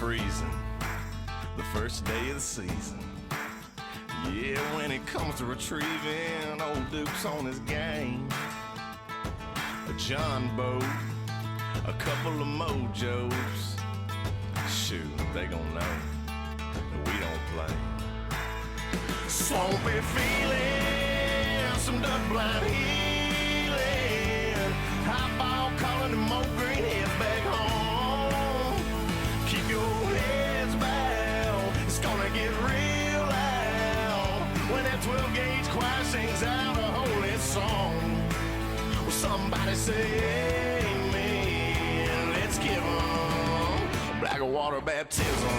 freezing, the first day of the season. Yeah, when it comes to retrieving, old Duke's on his game. A John boat, a couple of mojos. Shoot, they gon' know that we don't play. Swampy feeling, some duck blind healing. High ball calling them old green heads back home. Keep your heads bowed, it's gonna get real loud when that 12 gauge choir sings out a holy song. Well, somebody say amen. Let's give 'em black water baptism.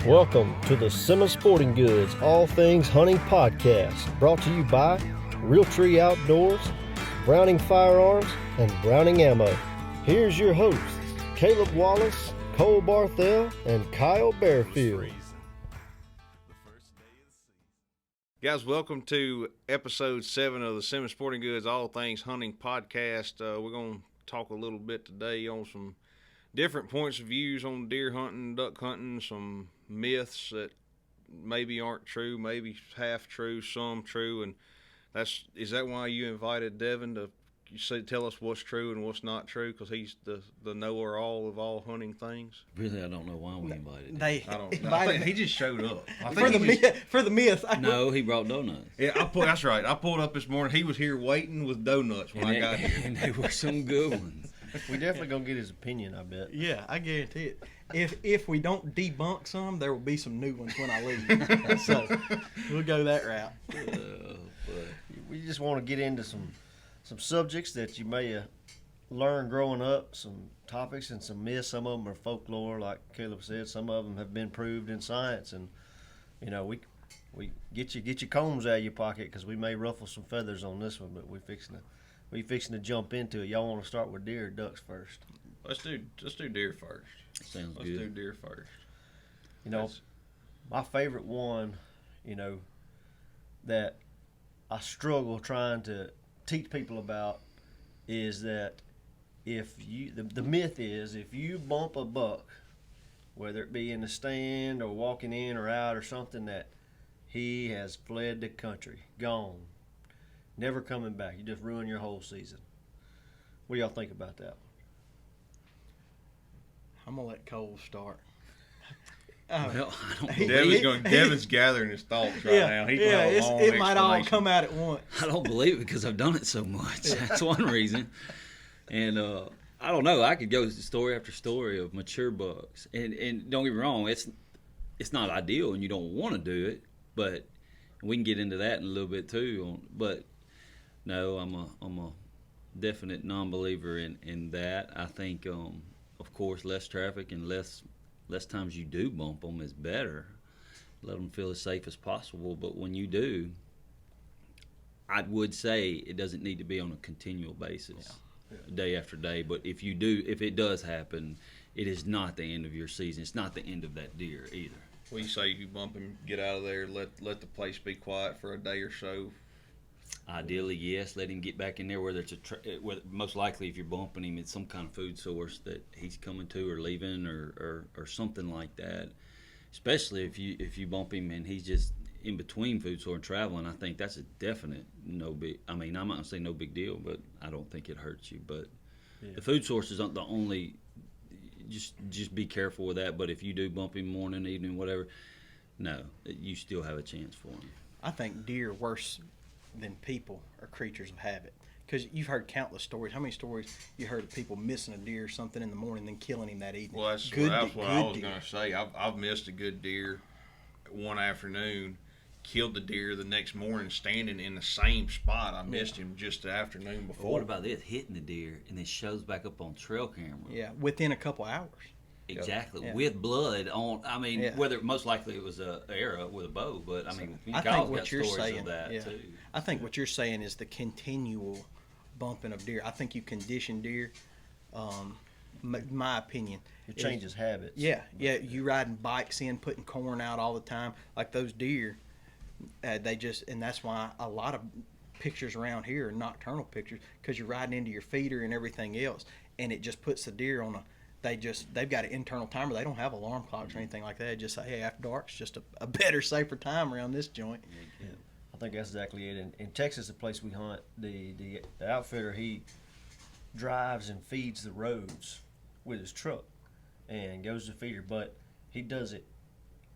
Welcome to the Simmons Sporting Goods All Things Hunting Podcast, brought to you by Realtree Outdoors, Browning Firearms, and Browning Ammo. Here's your hosts, Caleb Wallace, Cole Barthel, and Kyle Bearfield. Guys, welcome to episode 7 of the Simmons Sporting Goods All Things Hunting Podcast. We're going to talk a little bit today on some different points of views on deer hunting, duck hunting, some myths that maybe aren't true, maybe half true, some true, and is that why you invited Devin to tell us what's true and what's not true? Because he's the know-all of all hunting things. Really, I don't know why we invited him. I think he just showed up. For the myth. No, he brought donuts. Yeah, that's right. I pulled up this morning. He was here waiting with donuts when I got here, and they were some good ones. We definitely gonna get his opinion, I bet. Yeah, I guarantee it. If we don't debunk some, there will be some new ones when I leave. So we'll go that route. We just want to get into some subjects that you may have learned growing up, some topics and some myths. Some of them are folklore, like Caleb said. Some of them have been proved in science, and you know we get your combs out of your pocket because we may ruffle some feathers on this one, but we fixing to jump into it. Y'all want to start with deer or ducks first? Let's do deer first. Sounds good. Let's do deer first. You know, my favorite one, you know, that I struggle trying to teach people about is that the myth is if you bump a buck, whether it be in the stand or walking in or out or something, that he has fled the country, gone, never coming back. You just ruin your whole season. What do y'all think about that? I'm gonna let Cole start. Well, I don't Devin's gathering his thoughts right now. It might all come out at once. I don't believe it because I've done it so much. That's one reason. And I don't know. I could go story after story of mature bucks. And don't get me wrong, it's not ideal and you don't want to do it, but we can get into that in a little bit too. But no, I'm a definite non-believer in that. I think, of course, less traffic and less times you do bump them is better. Let them feel as safe as possible. But when you do, I would say it doesn't need to be on a continual basis, day after day. But if it does happen, it is not the end of your season. It's not the end of that deer either. Well, you say you bump him, get out of there, let the place be quiet for a day or so. Ideally, yes. Let him get back in there. Whether it's most likely, if you're bumping him, it's some kind of food source that he's coming to or leaving or something like that. Especially if you bump him and he's just in between food source and traveling, I think that's a definite no big. I mean, I'm not gonna say no big deal, but I don't think it hurts you. But the food sources aren't the only. Just be careful with that. But if you do bump him morning, evening, whatever, no, you still have a chance for him. I think deer are worse than people are creatures of habit, because you've heard countless stories. How many stories you heard of people missing a deer or something in the morning, then killing him that evening? Well, that's what I was going to say. I've missed a good deer one afternoon, killed the deer the next morning standing in the same spot. I missed him just the afternoon before. Well, what about this? Hitting the deer and then shows back up on trail camera. Yeah, within a couple hours. Exactly, with blood on. I mean, whether most likely it was an arrow with a bow, but I mean, I think what you're saying, too. I think what you're saying is the continual bumping of deer. I think you condition deer. My opinion, it changes habits. Yeah. You riding bikes in, putting corn out all the time, like those deer. And that's why a lot of pictures around here are nocturnal pictures, because you're riding into your feeder and everything else, and it just puts the deer on they've got an internal timer. They don't have alarm clocks or anything like that. They just say, hey, after dark's just a better, safer time around this joint. Yeah, I think that's exactly it. In Texas, the place we hunt, the outfitter, he drives and feeds the roads with his truck and goes to feeder, but he does it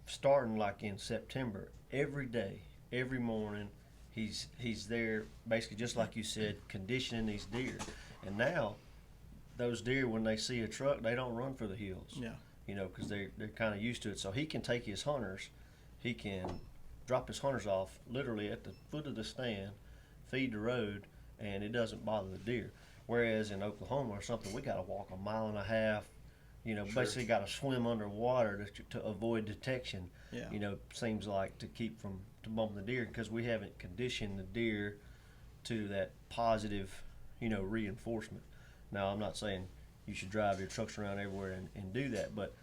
starting like in September every day, every morning. He's there basically just like you said, conditioning these deer. And now those deer, when they see a truck, they don't run for the hills. Yeah. You know, because they're kind of used to it. So he can take his hunters, he can drop his hunters off literally at the foot of the stand, feed the road, and it doesn't bother the deer. Whereas in Oklahoma or something, we got to walk 1.5 miles. You know, basically got to swim underwater to avoid detection. Yeah. You know, seems like to keep from to bumping the deer because we haven't conditioned the deer to that positive, you know, reinforcement. Now, I'm not saying you should drive your trucks around everywhere and do that, but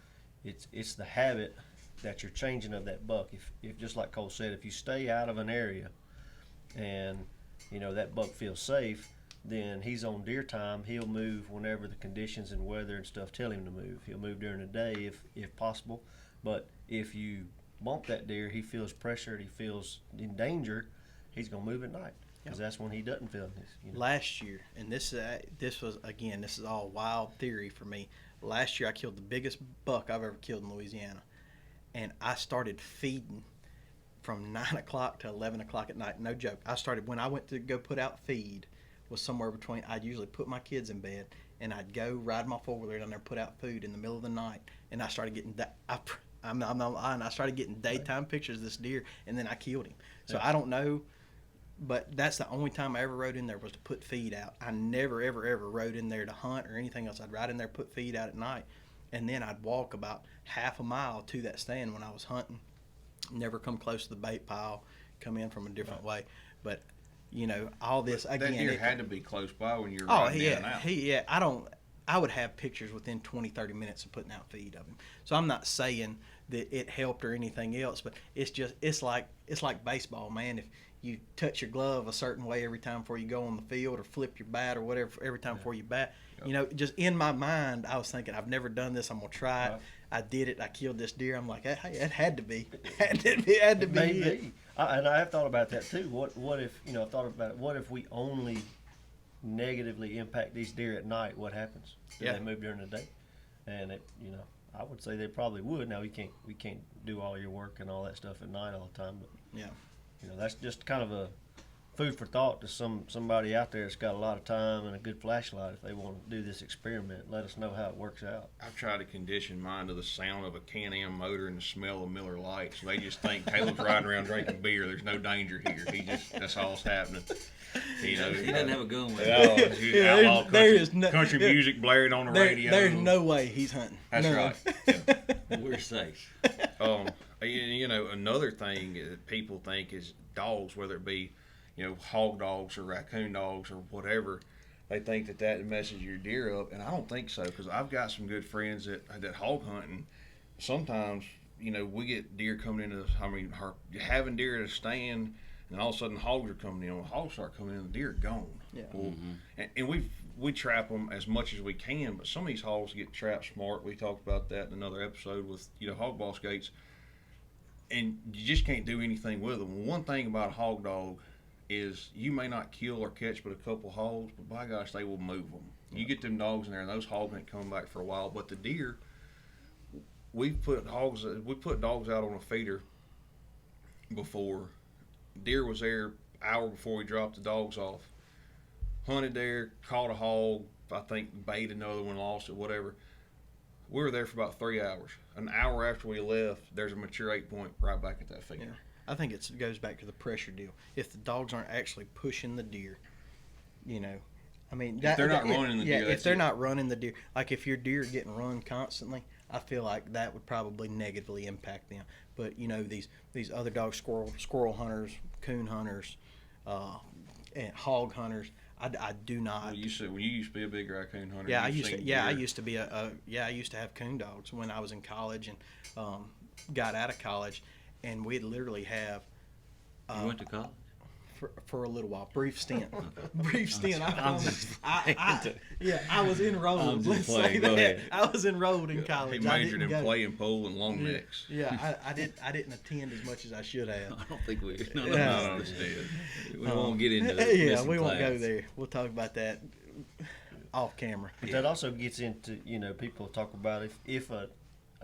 it's the habit that you're changing of that buck. If just like Cole said, if you stay out of an area and, you know, that buck feels safe, then he's on deer time. He'll move whenever the conditions and weather and stuff tell him to move. He'll move during the day if possible. But if you bump that deer, he feels pressured, he feels in danger, he's going to move at night because that's when he doesn't feel this. You know. Last year, and this was, again, this is all wild theory for me. Last year I killed the biggest buck I've ever killed in Louisiana. And I started feeding from 9 o'clock to 11 o'clock at night. No joke. When I went to go put out feed, was somewhere between, I'd usually put my kids in bed, and I'd go ride my four-wheeler down there, put out food in the middle of the night, and I started getting, I'm not lying, I started getting daytime pictures of this deer, and then I killed him. So I don't know, but that's the only time I ever rode in there was to put feed out. I never, ever, ever rode in there to hunt or anything else. I'd ride in there, put feed out at night, and then I'd walk about 1/2 mile to that stand when I was hunting. Never come close to the bait pile, come in from a different way. But, you know, all this, again. That deer had to be close by when you were Oh, riding in and out. I would have pictures within 20, 30 minutes of putting out feed of him. So I'm not saying that it helped or anything else, but it's like baseball, man. If you touch your glove a certain way every time before you go on the field or flip your bat or whatever every time before you bat, you know, just in my mind, I was thinking, I've never done this. I'm going to try it. I did it. I killed this deer. I'm like, hey, it had to be. It had to be. Maybe. And I have thought about that too. What if, you know, I've thought about it. What if we only negatively impact these deer at night? What happens? Do they move during the day? And it, you know, I would say they probably would. Now we can't do all your work and all that stuff at night all the time. But Yeah. you know, that's just kind of a food for thought to somebody out there that's got a lot of time and a good flashlight. If they want to do this experiment, let us know how it works out. I've tried to condition mine to the sound of a Can-Am motor and the smell of Miller Lite, so they just think Caleb's riding around drinking beer. There's no danger here. That's all that's happening. You know, He doesn't have a gun with Oh, him. it's outlaw there country, is no- country music blaring on the radio. There's no way he's hunting. That's None. right. We're safe. You know, another thing that people think is dogs, whether it be, you know, hog dogs or raccoon dogs or whatever, they think that messes your deer up, and I don't think so, because I've got some good friends that hog hunting. Sometimes, you know, we get deer coming into, having deer at a stand, and all of a sudden hogs are coming in. When hogs start coming in, the deer are gone. Yeah. Well, and we trap them as much as we can, but some of these hogs get trapped smart. We talked about that in another episode with, you know, hog boss gates, and you just can't do anything with them. One thing about a hog dog is you may not kill or catch but a couple hogs, but by gosh, they will move them. You get them dogs in there, and those hogs ain't coming back for a while. But the deer, we put dogs out on a feeder before. Deer was there an hour before we dropped the dogs off. Hunted there, caught a hog, I think bait another one, lost it, whatever. We were there for about 3 hours. An hour after we left, there's a mature 8-point right back at that feeder. Yeah. I think it goes back to the pressure deal. If the dogs aren't actually pushing the deer, you know, I mean, If they're not running the deer, if that's they're it. not running the deer, like if your deer are getting run constantly, I feel like that would probably negatively impact them. But you know, these other dogs, squirrel hunters, coon hunters, and hog hunters, I do not. Well, you said when you used to be a big raccoon hunter. Yeah, I you've used to. seen Yeah, I deer. used to be I used to have coon dogs when I was in college and got out of college, and we'd literally have. You went to college? for a little while, brief stint. Brief stint. I was enrolled. Let's say Go that. ahead. I was enrolled in college. He majored I in didn't go. playing pool and long Yeah, necks. yeah. I didn't attend as much as I should have. I don't think we. No, Yeah. None of us did. We won't get into it. Yeah, we won't go there. We'll talk about that off camera. But that also gets into, people talk about if a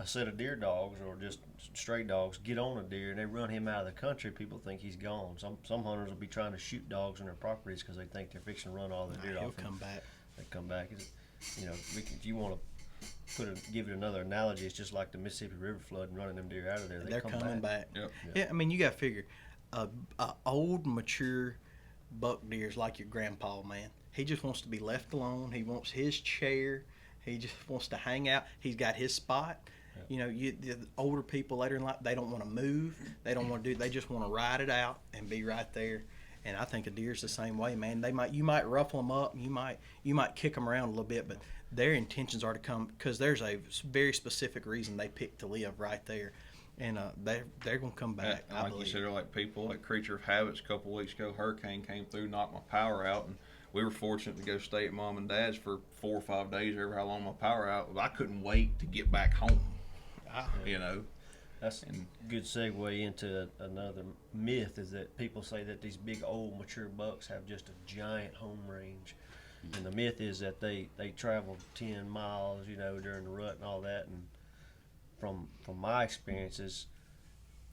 set of deer dogs or just stray dogs get on a deer and they run him out of the country, people think he's gone. Some hunters will be trying to shoot dogs on their properties because they think they're fixing to run all the deer He'll off. come back. They come back. If you want to give it another analogy, it's just like the Mississippi River flood and running them deer out of there. They're coming back. Yep. Yeah, I mean, you got to figure, a old, mature buck deer is like your grandpa, man. He just wants to be left alone. He wants his chair. He just wants to hang out. He's got his spot. Yeah. The older people later in life, they don't want to move. They don't want to do. They just want to ride it out and be right there. And I think a deer's the same way, man. You might ruffle them up. You might kick them around a little bit, but their intentions are to come because there's a very specific reason they pick to live right there. And they're gonna come back. I Like believe. you said, they're like people, like creature of habits. A couple of weeks ago, hurricane came through, knocked my power out, and we were fortunate to go stay at Mom and Dad's for 4 or 5 days, ever how long my power out. I couldn't wait to get back home. That's a good segue into another myth is that people say that these big old mature bucks have just a giant home range. And the myth is that they travel 10 miles, during the rut and all that. And from my experiences,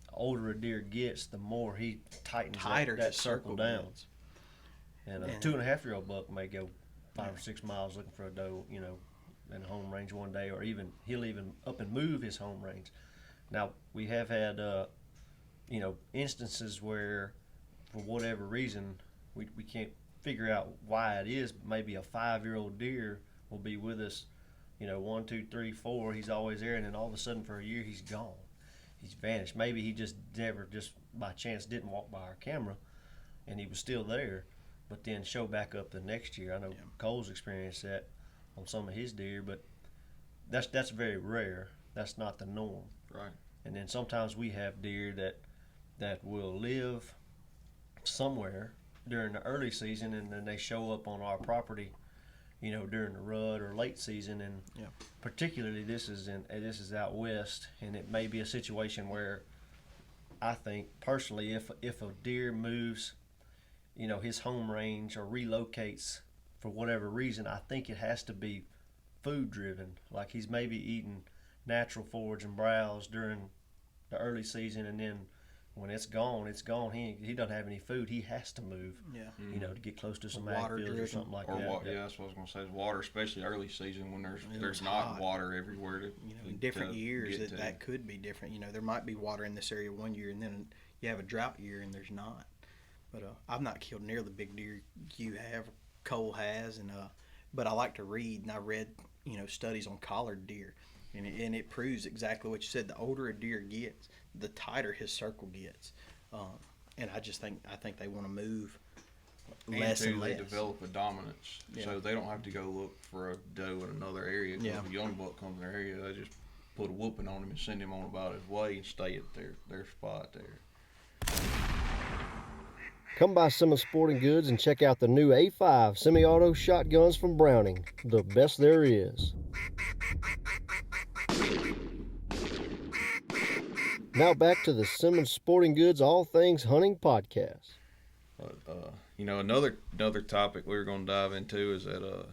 the older a deer gets, the more he tightens Tighter that his circle circle down. gets. And a Yeah. 2.5-year-old buck may go 5 or 6 miles looking for a doe, in a home range one day, or he'll even up and move his home range. Now we have had, instances where, for whatever reason, we can't figure out why it is. Maybe a 5-year-old deer will be with us, 1, 2, 3, 4. He's always there, and then all of a sudden for a year he's gone. He's vanished. Maybe he just by chance didn't walk by our camera, and he was still there, but then show back up the next year. I know Cole's experienced that on some of his deer, but that's very rare. That's not the norm. Right. And then sometimes we have deer that will live somewhere during the early season, and then they show up on our property, during the rut or late season. And particularly this is out west, and it may be a situation where I think personally, if a deer moves, his home range or relocates for whatever reason, I think it has to be food driven. Like he's maybe eating natural forage and browse during the early season, and then when it's gone, it's gone. He doesn't have any food. He has to move. Yeah. To get close to some Water ag fields or driven. something like Or that. water, that's what I was going to say. Is water, especially early season when there's it's not hot. water everywhere. In different years, get to. that could be different. There might be water in this area one year, and then you have a drought year, and there's not. But I've not killed near the big deer you have, Cole has, but I like to read, and I read studies on collared deer, and it proves exactly what you said. The older a deer gets, the tighter his circle gets, and I think they want to move less and they less. develop a dominance, so they don't have to go look for a doe in another area. 'Cause if a young buck comes in their area, they just put a whooping on him and send him on about his way and stay at their spot there. Come by Simmons Sporting Goods and check out the new A5 semi-auto shotguns from Browning, the best there is. Now back to the Simmons Sporting Goods All Things Hunting podcast. But another topic we were going to dive into is that a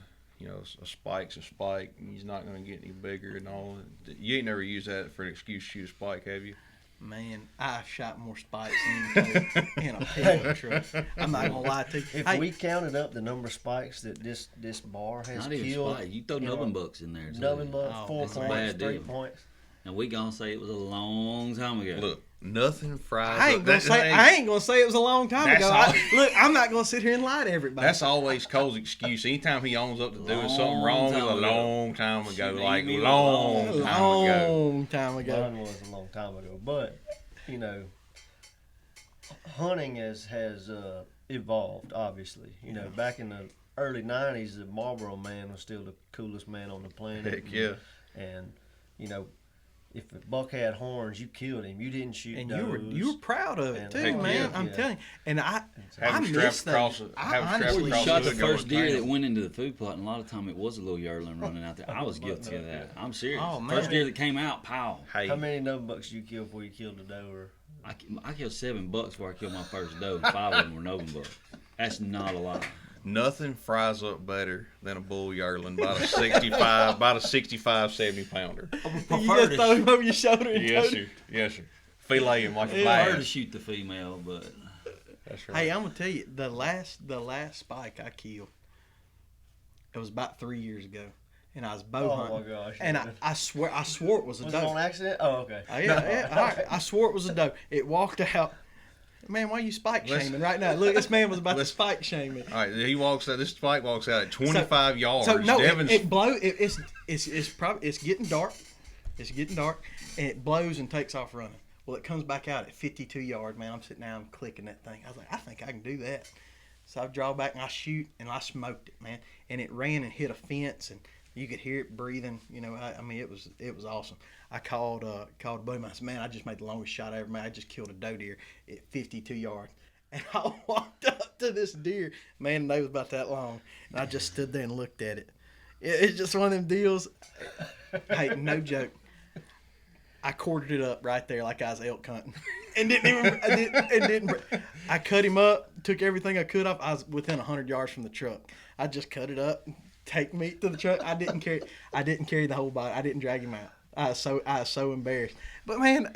spike's a spike, and he's not going to get any bigger and all. You ain't never used that for an excuse to shoot a spike, have you? Man, I've shot more spikes than in a pickup truck. I'm not gonna lie to you. If we counted up the number of spikes that this bar has Not even killed, spike. You throw nubbin bucks in there. Too. nubbin bucks, Oh, 4 that's a points, bad 3 deal. points. And we gonna say it was a long time ago. Look, nothing fries. I ain't gonna say it was a long time That's ago. all- Look, I'm not gonna sit here and lie to everybody. That's always Cole's excuse. Anytime he owns up to doing something Long wrong, it's time a ago. long time ago. Shoot, Like even long a time ago. long time ago. Mine was a long time ago, but hunting has evolved. Obviously, back in the early '90s, the Marlboro Man was still the coolest man on the planet. Heck yeah. And if a buck had horns, you killed him. You didn't shoot And those. you were proud of it And too, heck man. yeah. I'm telling you. And I Have 'em miss strapped across those. it- have 'em strapped honestly You across shot the the hood, go first with deer tail. that went into the food plot, and a lot of time it was a little yearling running out there. I was guilty of that. I'm serious. Oh, man. First deer that came out, pow. Hey, How many no bucks did you kill before you killed a doe? Or I killed 7 bucks before I killed my first doe, and 5 of them were Novum bucks. That's not a lot. nothing fries up better than a bull yearling about a 65, 70 pounder. You just throw him over your shoulder and Yes, go. sir. Yes, sir. Fillet him like a I prefer to bass. shoot the female, but That's right. Hey, I'm gonna tell you, the last spike I killed, it was about 3 years ago, and I was bow oh hunting. my gosh! And I swore it was a was doe. it on accident? Oh, okay. Oh, yeah. All right. I swore it was a doe. It walked out. Man, why are you spike Let's- shaming right now? Look, this man was about to let's- spike shame me. All right, he walks out. This spike walks out at 25 yards. So no, Devin's it's probably it's getting dark. It's getting dark, and it blows and takes off running. Well, it comes back out at 52 yards. Man, I'm sitting down clicking that thing. I was like, I think I can do that. So I draw back and I shoot, and I smoked it, man. And it ran and hit a fence, and you could hear it breathing. You know, I mean, it was awesome. I called a buddy of mine. I said, man, I just made the longest shot ever. Man, I just killed a doe deer at 52 yards. And I walked up to this deer. Man, they was about that long. And I just stood there and looked at it. It's just one of them deals. Hey, no joke. I quartered it up right there like I was elk hunting. And I cut him up, took everything I could off. I was within 100 yards from the truck. I just cut it up, take meat to the truck. I didn't carry the whole body. I didn't drag him out. I was so embarrassed. But man,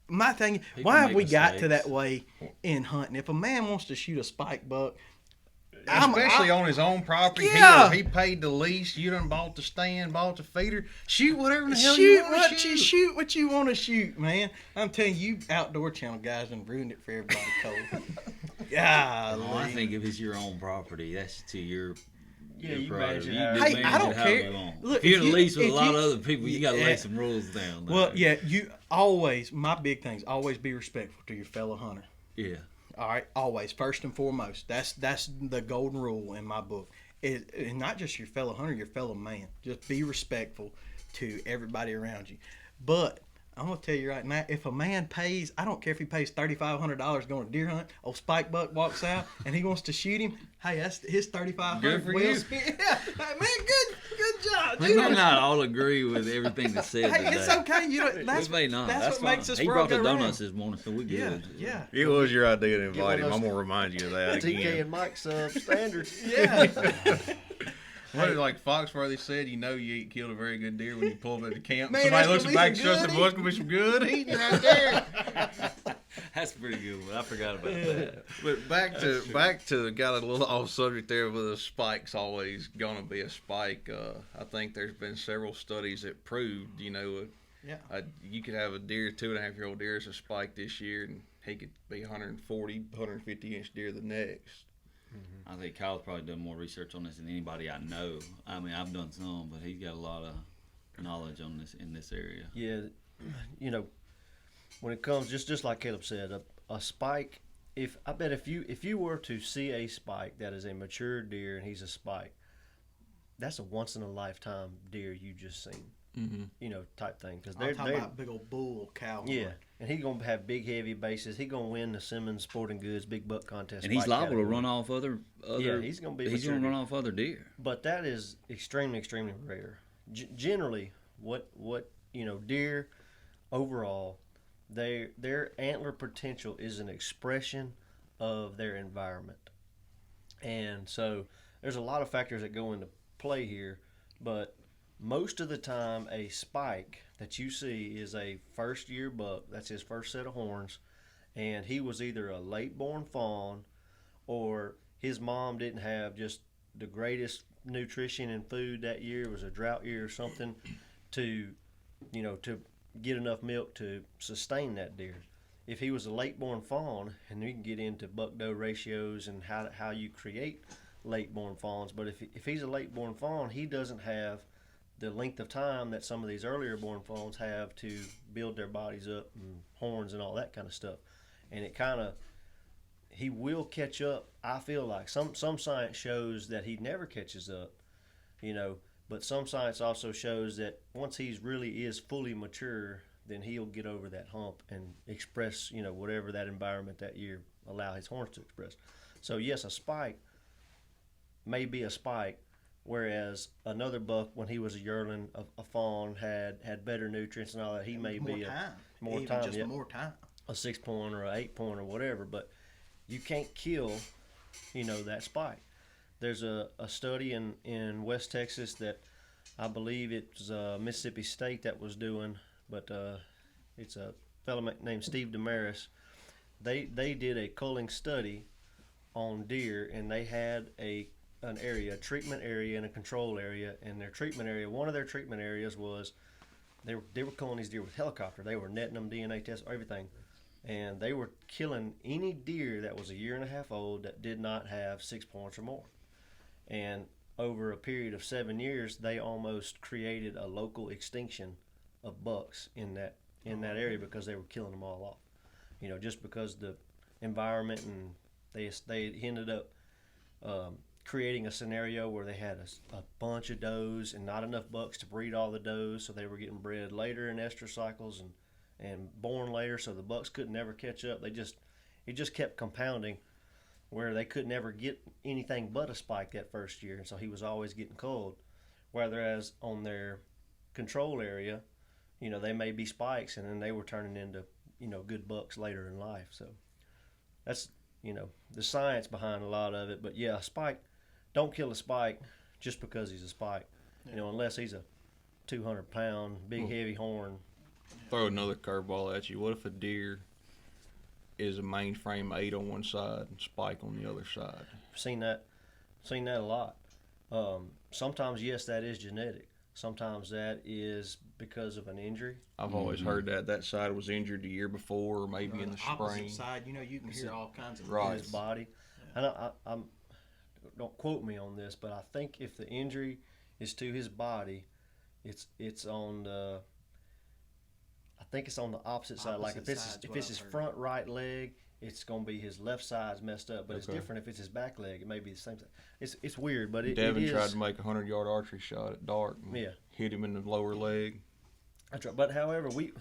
my thing, People why have make we got to mistakes. that way in hunting? If a man wants to shoot a spike buck, especially on his own property. Yeah. He paid the lease. You done bought the stand, bought the feeder. Shoot whatever the hell shoot you want what to you shoot. shoot what you want to shoot, man. I'm telling you, Outdoor Channel guys done ruined it for everybody. Cole. Golly. I think if it's your own property, that's to your Yeah, you prerogative. manage it You how do you Hey, I manage don't it how care. you want. Look, if you're if at you- least with a if lot you- of other people, you got to Yeah. lay some rules down. There. Well, yeah, you always. My big thing is always be respectful to your fellow hunter. Yeah. All right, always, first and foremost. That's the golden rule in my book. And not just your fellow hunter, your fellow man. Just be respectful to everybody around you. But I'm gonna tell you right now, if a man pays, I don't care if he pays $3,500 going to deer hunt. Old Spike Buck walks out and he wants to shoot him. Hey, that's his $3,500. Good for well you. spent. Yeah, hey, man, good job, We dude. may not all agree with everything that's said Hey, today. it's okay. You know, that's We may not. That's, That's what fine. makes this He world brought the go donuts round. this morning, so we Yeah, good. yeah, It was your idea to invite one him. of I'm those gonna remind you of that TK again. and Mike's standards. yeah. What, like Foxworthy said, you know you ain't killed a very good deer when you pull up at the camp. Man, Somebody that's looks gonna back be and some says, good "Boy, it's gonna be some good eating right there." That's pretty good one. I forgot about that. But back to got a little off subject there. With a spike's always gonna be a spike. I think there's been several studies that proved, Yeah. you could have a deer, 2.5-year-old deer as a spike this year, and he could be 140, 150 inch deer the next. I think Kyle's probably done more research on this than anybody I know. I mean, I've done some, but he's got a lot of knowledge on this in this area. Yeah, when it comes just like Caleb said, a spike. If you were to see a spike that is a mature deer and he's a spike, that's a once in a lifetime deer you just seen. Type thing, because I'm they're talking about big old bull cow. yeah, and he's gonna have big heavy bases. He's gonna win the Simmons Sporting Goods Big Buck Contest. And he's spike liable to category. run off other. Yeah, he's gonna be He's mature gonna run deer. off other deer. But that is extremely rare. Generally, what deer overall, their antler potential is an expression of their environment, and so there's a lot of factors that go into play here. But most of the time, a spike that you see is a first year buck. That's his first set of horns, and he was either a late born fawn, or his mom didn't have just the greatest nutrition and food that year. It was a drought year or something to get enough milk to sustain that deer. If he was a late born fawn, and we can get into buck doe ratios and how you create late born fawns, but if he's a late born fawn, he doesn't have the length of time that some of these earlier born fawns have to build their bodies up and horns and all that kind of stuff. And he will catch up. I feel like some science shows that he never catches up, but some science also shows that once he's really is fully mature, then he'll get over that hump and express, whatever that environment that year allow his horns to express. So yes, a spike may be a spike, whereas another buck, when he was a yearling, a fawn had better nutrients and all that, he may more be time. more Even time, just yeah, more time. a 6-point or a 8-point or whatever. But you can't kill, that spike. There's a study in West Texas that I believe it was Mississippi State that was doing, but it's a fellow named Steve Damaris. They did a culling study on deer, and they had an area, a treatment area and a control area. And their treatment area, one of their treatment areas was they were culling these deer with helicopter. They were netting them, DNA tests, everything, and they were killing any deer that was a year and a half old that did not have 6 points or more. And over a period of 7 years, they almost created a local extinction of bucks in that area because they were killing them all off. Just because the environment, and they ended up creating a scenario where they had a bunch of does and not enough bucks to breed all the does, so they were getting bred later in estrus cycles and born later, so the bucks couldn't ever catch up. It just kept compounding, where they could never get anything but a spike that first year, and so he was always getting culled. Whereas on their control area, they may be spikes, and then they were turning into, good bucks later in life. So that's, the science behind a lot of it. But yeah, a spike, don't kill a spike just because he's a spike, unless he's a 200-pound, big, heavy horn. Throw another curveball at you. What if a deer is a mainframe 8 on one side and spike on the other side? Seen that a lot. Sometimes, yes, that is genetic. Sometimes that is because of an injury. I've always heard that side was injured the year before, or maybe in the spring. Opposite side, you can hear all kinds of Right. In his body. And I'm don't quote me on this, but I think if the injury is to his body, it's on the, I think it's on the opposite side. Like if it's his front right leg, it's gonna be his left side's messed up. But it's different if it's his back leg. It may be the same thing. It's weird, but Devin it is. tried to make a 100-yard archery shot at dark. And hit him in the lower leg. That's right. But however, me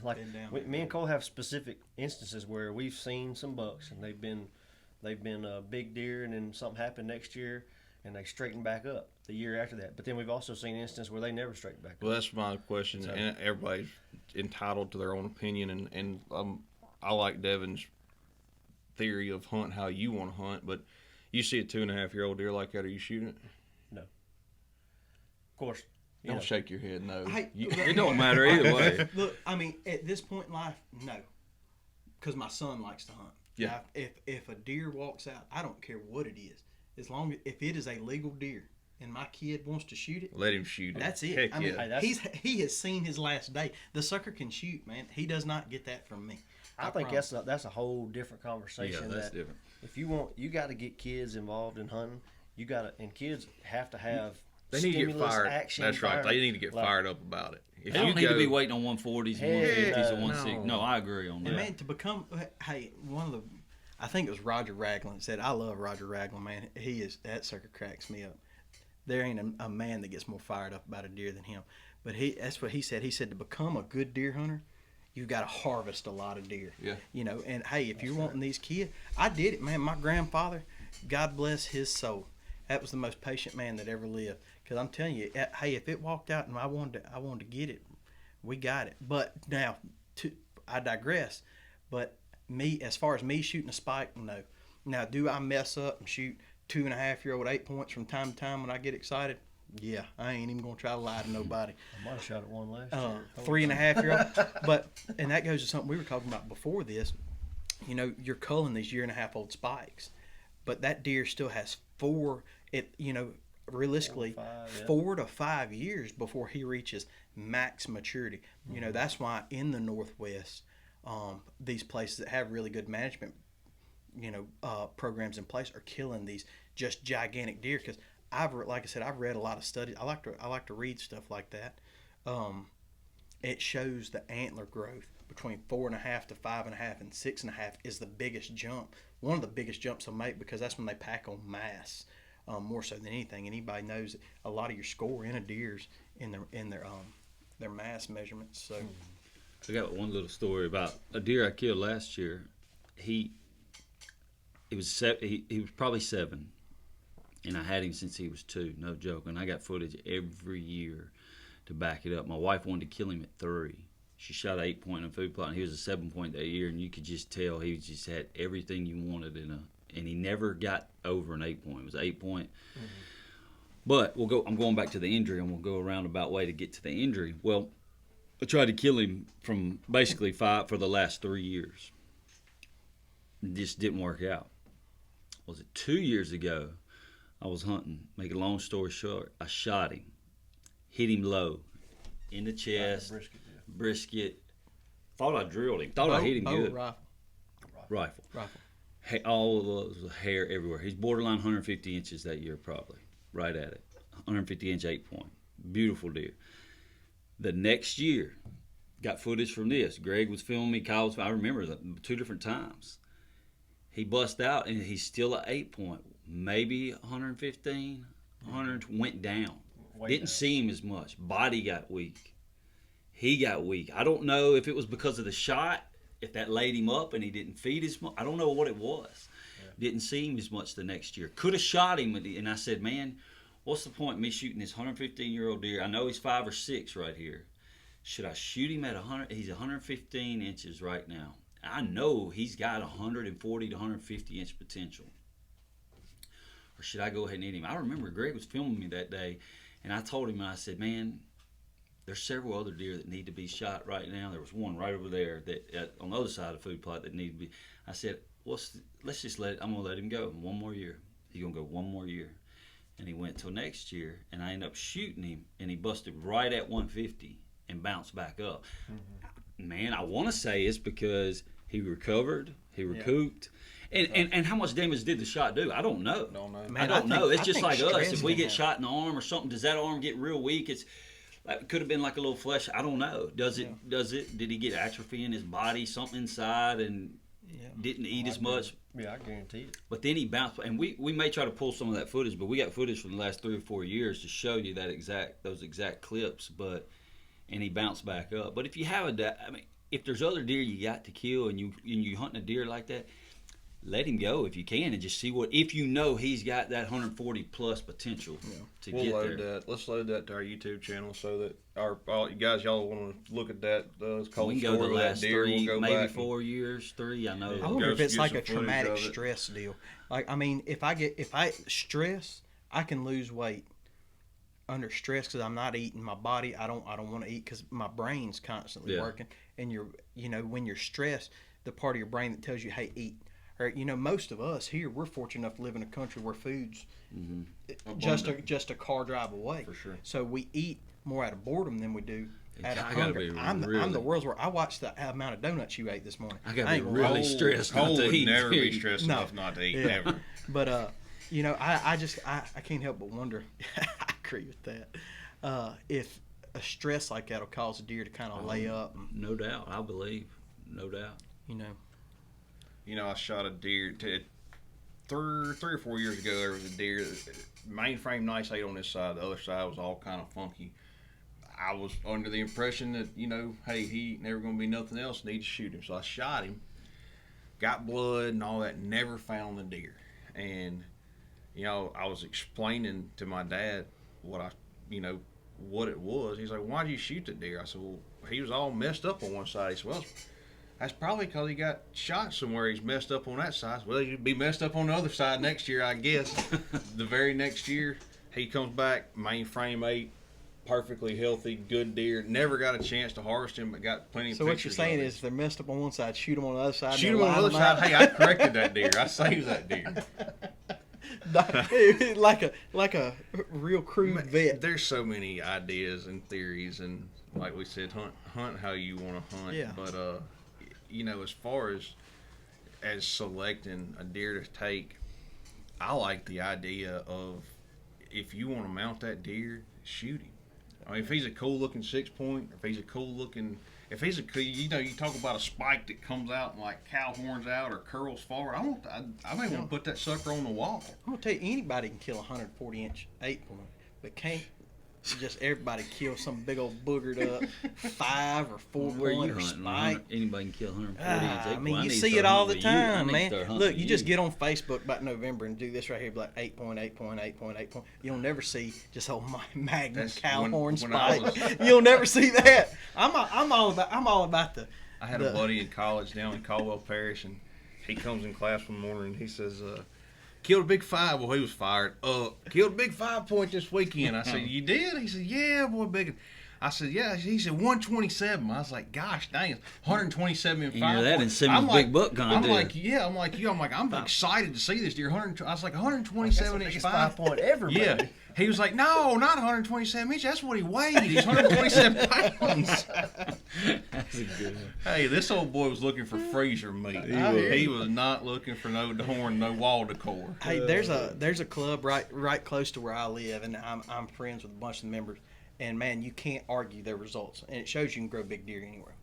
and Cole have specific instances where we've seen some bucks, and they've been a big deer, and then something happened next year, and they straightened back up the year after that. But then we've also seen instances where they never straightened back Well, up. that's my question, So- and everybody's entitled to their own opinion, and I like Devin's theory of hunt how you want to hunt, but you see a 2.5-year-old deer like that, are you shooting it? No. Of course. Don't shake your head, no. It don't matter either way. Look, I mean, at this point in life, no, because my son likes to hunt. Yeah. Now, if a deer walks out, I don't care what it is, as long as if it is a legal deer and my kid wants to shoot it, Let him shoot it. that's it. Heck I mean, yeah. he has seen his last day. The sucker can shoot, man. He does not get that from me. I think promise. that's a whole different conversation. Yeah, that's that different. If you got to get kids involved in hunting. And kids have to have. They need to get stimulus, fired. Action, That's right. firing. They need to get fired up about it. If They don't you need to be go- waiting on 140s and Heck 150s and no. 160s. No, I agree on that. And man, to become, hey, I think it was Roger Ragland said, I love Roger Ragland, man. That sucker cracks me up. There ain't a man that gets more fired up about a deer than him. But that's what he said. He said to become a good deer hunter, you've got to harvest a lot of deer. Yeah. And hey, if you're wanting these kids, I did it, man. My grandfather, God bless his soul, that was the most patient man that ever lived. Because I'm telling you, hey, if it walked out and I wanted to get it, we got it. But now, I digress. But as far as me shooting a spike, no. Now, do I mess up and shoot 2.5-year-old 8 points from time to time when I get excited? Yeah, I ain't even gonna try to lie to nobody. I might have shot at one last year. 3.5-year-old, and that goes to something we were talking about before this. You're culling these 1.5-year-old spikes, but that deer still has realistically 4 to 5 years before he reaches max maturity. That's why in the Northwest, these places that have really good management, programs in place are killing these just gigantic deer. Because I've read a lot of studies. I like to read stuff like that. It shows the antler growth between 4.5 to 5.5 and 6.5 is the biggest jump. One of the biggest jumps they'll make, because that's when they pack on mass. More so than anything. Anybody knows that a lot of your score in a deer's in their mass measurements. So I got one little story about a deer I killed last year. He was probably 7, and I had him since he was 2. No joke. And I got footage every year to back it up. My wife wanted to kill him at 3. She shot an 8-point in a food plot, and he was a 7-point that year, and you could just tell he just had everything you wanted and he never got over an 8-point. It was an 8-point. Mm-hmm. But I'm going back to the injury, and we'll go a roundabout way to get to the injury. Well, I tried to kill him from basically 5 for the last 3 years. It just didn't work out. Was it 2 years ago? I was hunting. Make a long story short, I shot him, hit him low, in the chest, brisket. Thought I drilled him. Thought I hit him good. Rifle. Hey, all of those hair everywhere. He's borderline 150 inches that year, probably. Right at it. 150-inch 8-point. Beautiful deer. The next year, got footage from this. Greg was filming me. Kyle was. I remember 2 different times. He bust out, and he's still at 8-point. Maybe 115, 100. Went down. Didn't see him as much. Body got weak. He got weak. I don't know if it was because of the shot, if that laid him up and he didn't feed as much. I don't know what it was. Yeah. Didn't see him as much the next year. Could have shot him, and I said, man, what's the point of me shooting this 115-year-old deer? I know he's 5 or 6 right here. Should I shoot him at 100? He's 115 inches right now. I know he's got 140 to 150 inch potential. Or should I go ahead and hit him? I remember Greg was filming me that day, and I told him, I said, man, there's several other deer that need to be shot right now. There was one right over there that on the other side of the food plot that needed to be. I said, let's just I'm going to let him go one more year. He's going to go one more year. And he went till next year, and I ended up shooting him, and he busted right at 150 and bounced back up. Mm-hmm. Man, I want to say it's because he recovered, he recouped. And how much damage did the shot do? I don't know. Man, I don't know. It's just like us. If we get shot in the arm or something, does that arm get real weak? It could have been like a little flesh. I don't know. Does it? Did he get atrophy in his body, something inside, and didn't eat as much? Yeah, I guarantee it. But then he bounced, and we may try to pull some of that footage, but we got footage from the last 3 or 4 years to show you those exact clips. And he bounced back up. But if you have if there's other deer you got to kill, and you hunting a deer like that, let him go if you can, and just see if you know he's got that 140 plus potential to get there. Let's load that to our YouTube channel so that all you guys, y'all want to look at that. We can go the last deer. 3, we'll maybe 4 years, 3. I know. I wonder if it's like a traumatic stress deal. Like, I mean, if I stress, I can lose weight under stress because I'm not eating. My body, I don't want to eat because my brain's constantly working. And when you're stressed, the part of your brain that tells you, hey, eat. Or, most of us here, we're fortunate enough to live in a country where food's just a car drive away. For sure. So we eat more out of boredom than we do out of hunger. I'm the world's worst. I watched the amount of donuts you ate this morning. I got to be really stressed not to eat. Never be stressed enough not to eat, never. But, I can't help but wonder. I agree with that. If a stress like that will cause a deer to kind of lay up. No doubt. I believe. No doubt. I shot a deer 3 or 4 years ago. There was a deer, mainframe nice 8 on this side. The other side was all kind of funky. I was under the impression that, hey, he ain't never going to be nothing else. Need to shoot him. So I shot him, got blood and all that, never found the deer. And, I was explaining to my dad what it was. He's like, why did you shoot the deer? I said, well, he was all messed up on one side. He said, well, that's probably because he got shot somewhere. He's messed up on that side. Well, he'd be messed up on the other side next year, I guess. The very next year, he comes back, mainframe 8, perfectly healthy, good deer. Never got a chance to harvest him, but got plenty of pictures. So what you're saying is, if they're messed up on one side, shoot them on the other side. Shoot them on the other side. Hey, I corrected that deer. I saved that deer. like a real crude vet. There's so many ideas and theories, and like we said, hunt how you want to hunt. Yeah. But as far as selecting a deer to take, I like the idea of if you want to mount that deer, shoot him. I mean, if he's a cool looking 6-point, if he's a cool looking, you talk about a spike that comes out and like cow horns out or curls forward. I may want to put that sucker on the wall. I'm gonna tell you, anybody can kill a 140-inch 8-point, but can't just everybody kills some big old boogered up 5 or 4 Where you point or hunting? spike. Anybody can kill 140 I inch. mean, Well, you need to see start it all the hunting with you. I time, need to man. start hunting Look, with you just get on Facebook about November and do this right here, like 8.8.8.8. You'll never see just old Magnum That's cow when- horn when I spike. You'll never see that. I'm all about the. I had a buddy in college down in Caldwell Parish, and he comes in class one morning and he says, killed a big 5. Well, he was fired. Killed a big 5-point this weekend. I said, you did? He said, yeah, boy, big. I said, yeah. He said, 127. I was like, gosh, dang, 127 and 5 You know that in points. Simmons I'm like, big buck I'm contest. like, yeah. I'm like you. I'm like, I'm excited to see this deer. I was like, 127 inch 5 5-point ever, Yeah. baby. He was like, no, not 127 inches. That's what he weighed. He's 127 pounds. That's a good one. Hey, this old boy was looking for freezer meat. He was not looking for no horn, no wall decor. Hey, there's a club right close to where I live, and I'm friends with a bunch of the members. And man, you can't argue their results, and it shows you can grow big deer anywhere.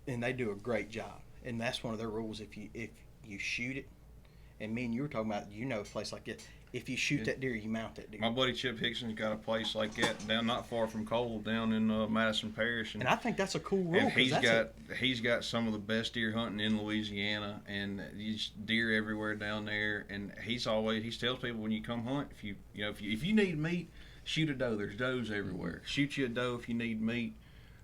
And they do a great job, and that's one of their rules. If you shoot it, and me and you were talking about, a place like this. If you shoot that deer, you mount that deer. My buddy Chip Hickson's got a place like that down not far from Cole, down in Madison Parish, And I think that's a cool rule. and 'cause he's got some of the best deer hunting in Louisiana, and there's deer everywhere down there. And he tells people when you come hunt, if you need meat, shoot a doe. There's does everywhere. Shoot you a doe if you need meat.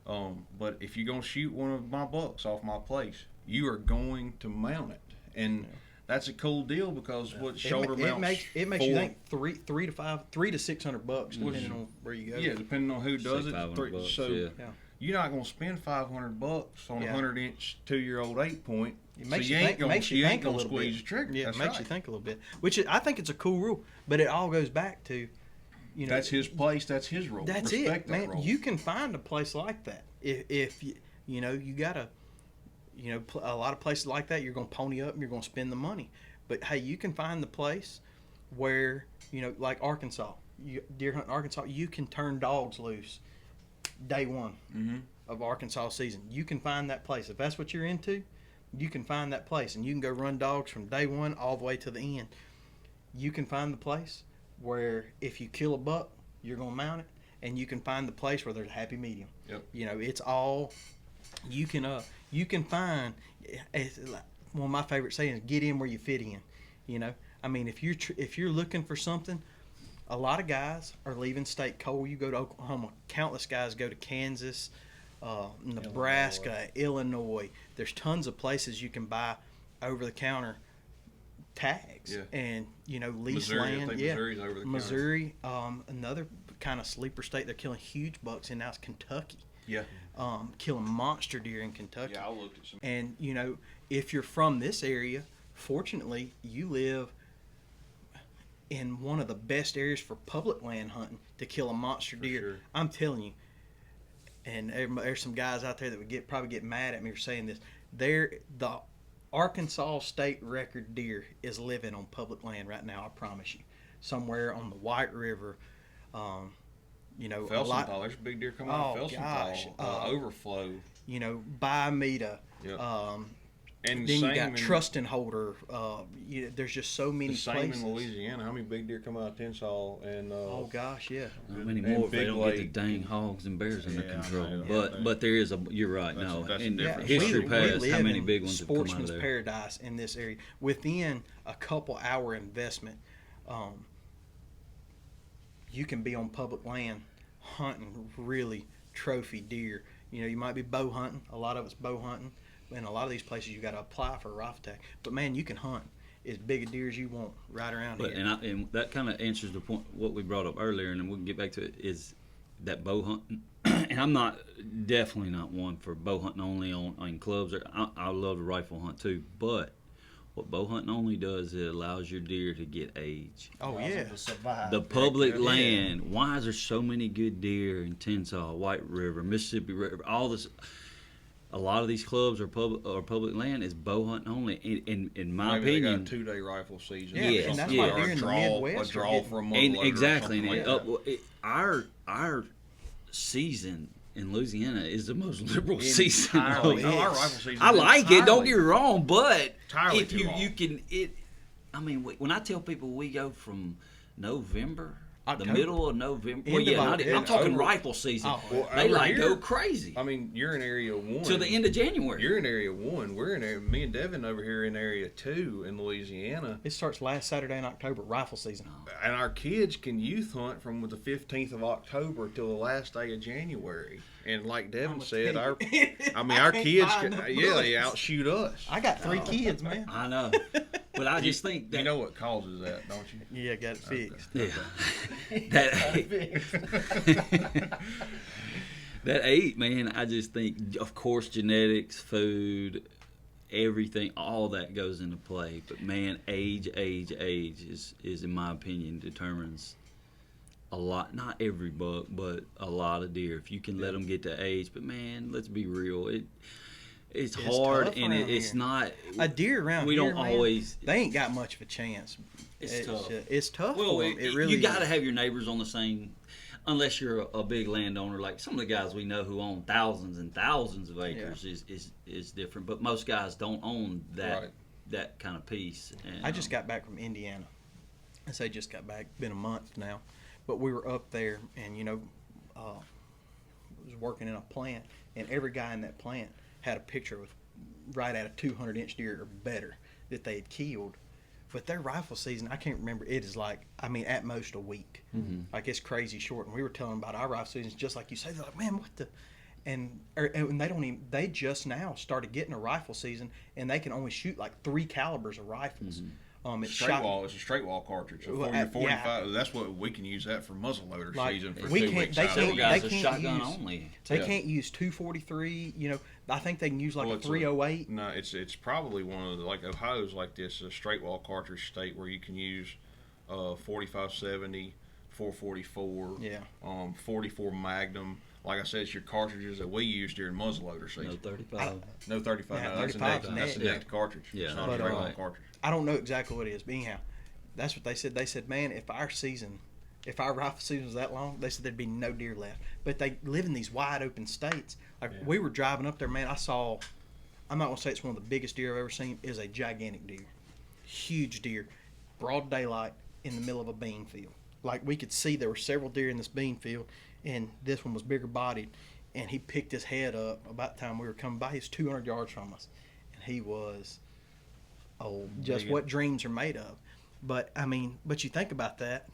But if you're gonna shoot one of my bucks off my place, you are going to mount it, and that's a cool deal because what shoulder mounts. It makes you think $300 to $600 depending on where you go. Yeah, depending on who does Say it. $500, So yeah. you're not gonna spend $500 on a Yeah. 100-inch 2-year-old 8-point. It makes so you think, makes you think a little squeeze bit. the trigger. Yeah, That's it makes right. you think a little bit. I think it's a cool rule, but it all goes back to, That's his place. That's his role. That's Respect it, that man. role. You can find a place like that if you gotta, a lot of places like that. You're gonna pony up and you're gonna spend the money. But hey, you can find the place where like Arkansas, deer hunting Arkansas, you can turn dogs loose day one of Arkansas season. You can find that place if that's what you're into. You can find that place, and you can go run dogs from day one all the way to the end. You can find the place where if you kill a buck, you're gonna mount it, and you can find the place where there's a happy medium. Yep. It's all you can find. It's like, one of my favorite sayings: "Get in where you fit in." I mean, if you're looking for something, a lot of guys are leaving state. Cole, you go to Oklahoma. Countless guys go to Kansas, Nebraska, Illinois. There's tons of places you can buy over-the-counter tags Yeah. and lease Missouri, I land. think Yeah, Missouri's over the counter. Missouri. Another kind of sleeper state. They're killing huge bucks, and now it's Kentucky. Yeah. Killing monster deer in Kentucky. Yeah, I looked at some. And if you're from this area, fortunately, you live in one of the best areas for public land hunting to kill a monster deer. sure. I'm telling you. And there's some guys out there that would probably get mad at me for saying this. The Arkansas state record deer is living on public land right now. I promise you, somewhere on the White River. Felsenthal, there's a big deer coming out of gosh. Felsenthal. Overflow. Biomeda. Yep. And Then same you got in, Trustenholder. There's just so many the same places. in Louisiana. How many big deer come out of Tensall and Oh gosh, yeah. Not many and more if they Big don't get the Lake. dang hogs and bears under Yeah, I control. know. But there is you're right. That's- No, that's in different. history we past, live how many in big ones have come out of sportsman's there? paradise in this area. Within a couple hour investment, you can be on public land hunting really trophy deer. You might be bow hunting. A lot of it's bow hunting. In a lot of these places, you got to apply for a rifle tag. But man, you can hunt as big a deer as you want right around But here. and that kind of answers the point what we brought up earlier, and then we can get back to it. Is that bow hunting? And I'm definitely not one for bow hunting only on clubs. I love to rifle hunt too, but what bow hunting only does, it allows your deer to get age. Oh Allows yeah. them to survive. The public Yeah. land. Why is there so many good deer in Tensall, White River, Mississippi River? All this. A lot of these clubs are public land is bow hunting only. In my maybe opinion, they got a 2-day rifle season. Yeah, and that's why or deer a in the draw, Midwest a are draw getting- for a and muzzleloader or exactly. something like that. Our season in Louisiana is the most liberal season. Entirely. Oh, Our yes. rifle season. I is like it. Don't entirely- get me wrong, but Entirely if too long. you can it. I mean, when I tell people we go from November October. The middle of November. End Well, of yeah, October. I'm talking Over- rifle season. Oh, Well, they over like here- go crazy I mean, you're in area 1 till the end of January. You're in area 1. We're in area. Me and Devin over here in area 2 in Louisiana, It starts last Saturday in October, rifle season. and our kids can youth hunt from the 15th of October till the last day of January. And like Devin I'ma said, tell our you. our ain't kids, buying can, the yeah, they bullets. outshoot us. I got 3 kids, man. I know, but I just think that You know what causes that, don't you? Yeah, got it fixed. yeah, that that 8, man. I just think, of course, genetics, food, everything, all that goes into play. But man, age is in my opinion determines a lot. Not every buck, but a lot of deer. If you can let them get to age, but man, let's be real. It's hard, tough and around it's here. not. A deer around We here, don't man, always. They ain't got much of a chance. It's tough. It's tough Well, for 'em. It really you got to is. have your neighbors on the same, unless you're a big landowner. Like some of the guys we know who own thousands and thousands of acres is different. But most guys don't own that Right. that kind of piece. And, I just got back from Indiana. I say just got back, been a month now, but we were up there, and was working in a plant, and every guy in that plant had a picture of right at a 200-inch deer or better that they had killed. But their rifle season, I can't remember. It is like, I mean, at most a week. Mhm. Like it's crazy short. And we were telling about our rifle seasons, just like you say. They're like, man, what the. And they don't even. They just now started getting a rifle season, and they can only shoot like 3 calibers of rifles. It's Straight shot- wall. It's a straight wall cartridge. So Well, 40 to 45. yeah. That's what we can use that for muzzleloader Like, season for we 2 can't- weeks. they out of some the can't- year. guys they are can't shotgun use- only. They Yeah. can't use 243. I think they can use like Well, a it's 308. No, it's probably one of the, like Ohio's like this, a straight wall cartridge state where you can use 4570, 444, Yeah. 44 Magnum. Like I said, it's your cartridges that we use during muzzleloader season. No 35. No 35. Yeah, No, that's a 35 next, that's a net. next cartridge. Yeah, it's not but, a straight wall right. cartridge. I don't know exactly what it is, but anyhow, that's what they said. They said, man, if our rifle season was that long, they said there'd be no deer left. But they live in these wide open states. Like Yeah. we were driving up there, man. I saw. I'm not gonna say it's one of the biggest deer I've ever seen. It is a gigantic deer, huge deer, broad daylight in the middle of a bean field. Like we could see there were several deer in this bean field, and this one was bigger bodied. And he picked his head up about the time we were coming by. He's 200 yards from us, and he was, just Big. what dreams are made of. But I mean, but you think about that,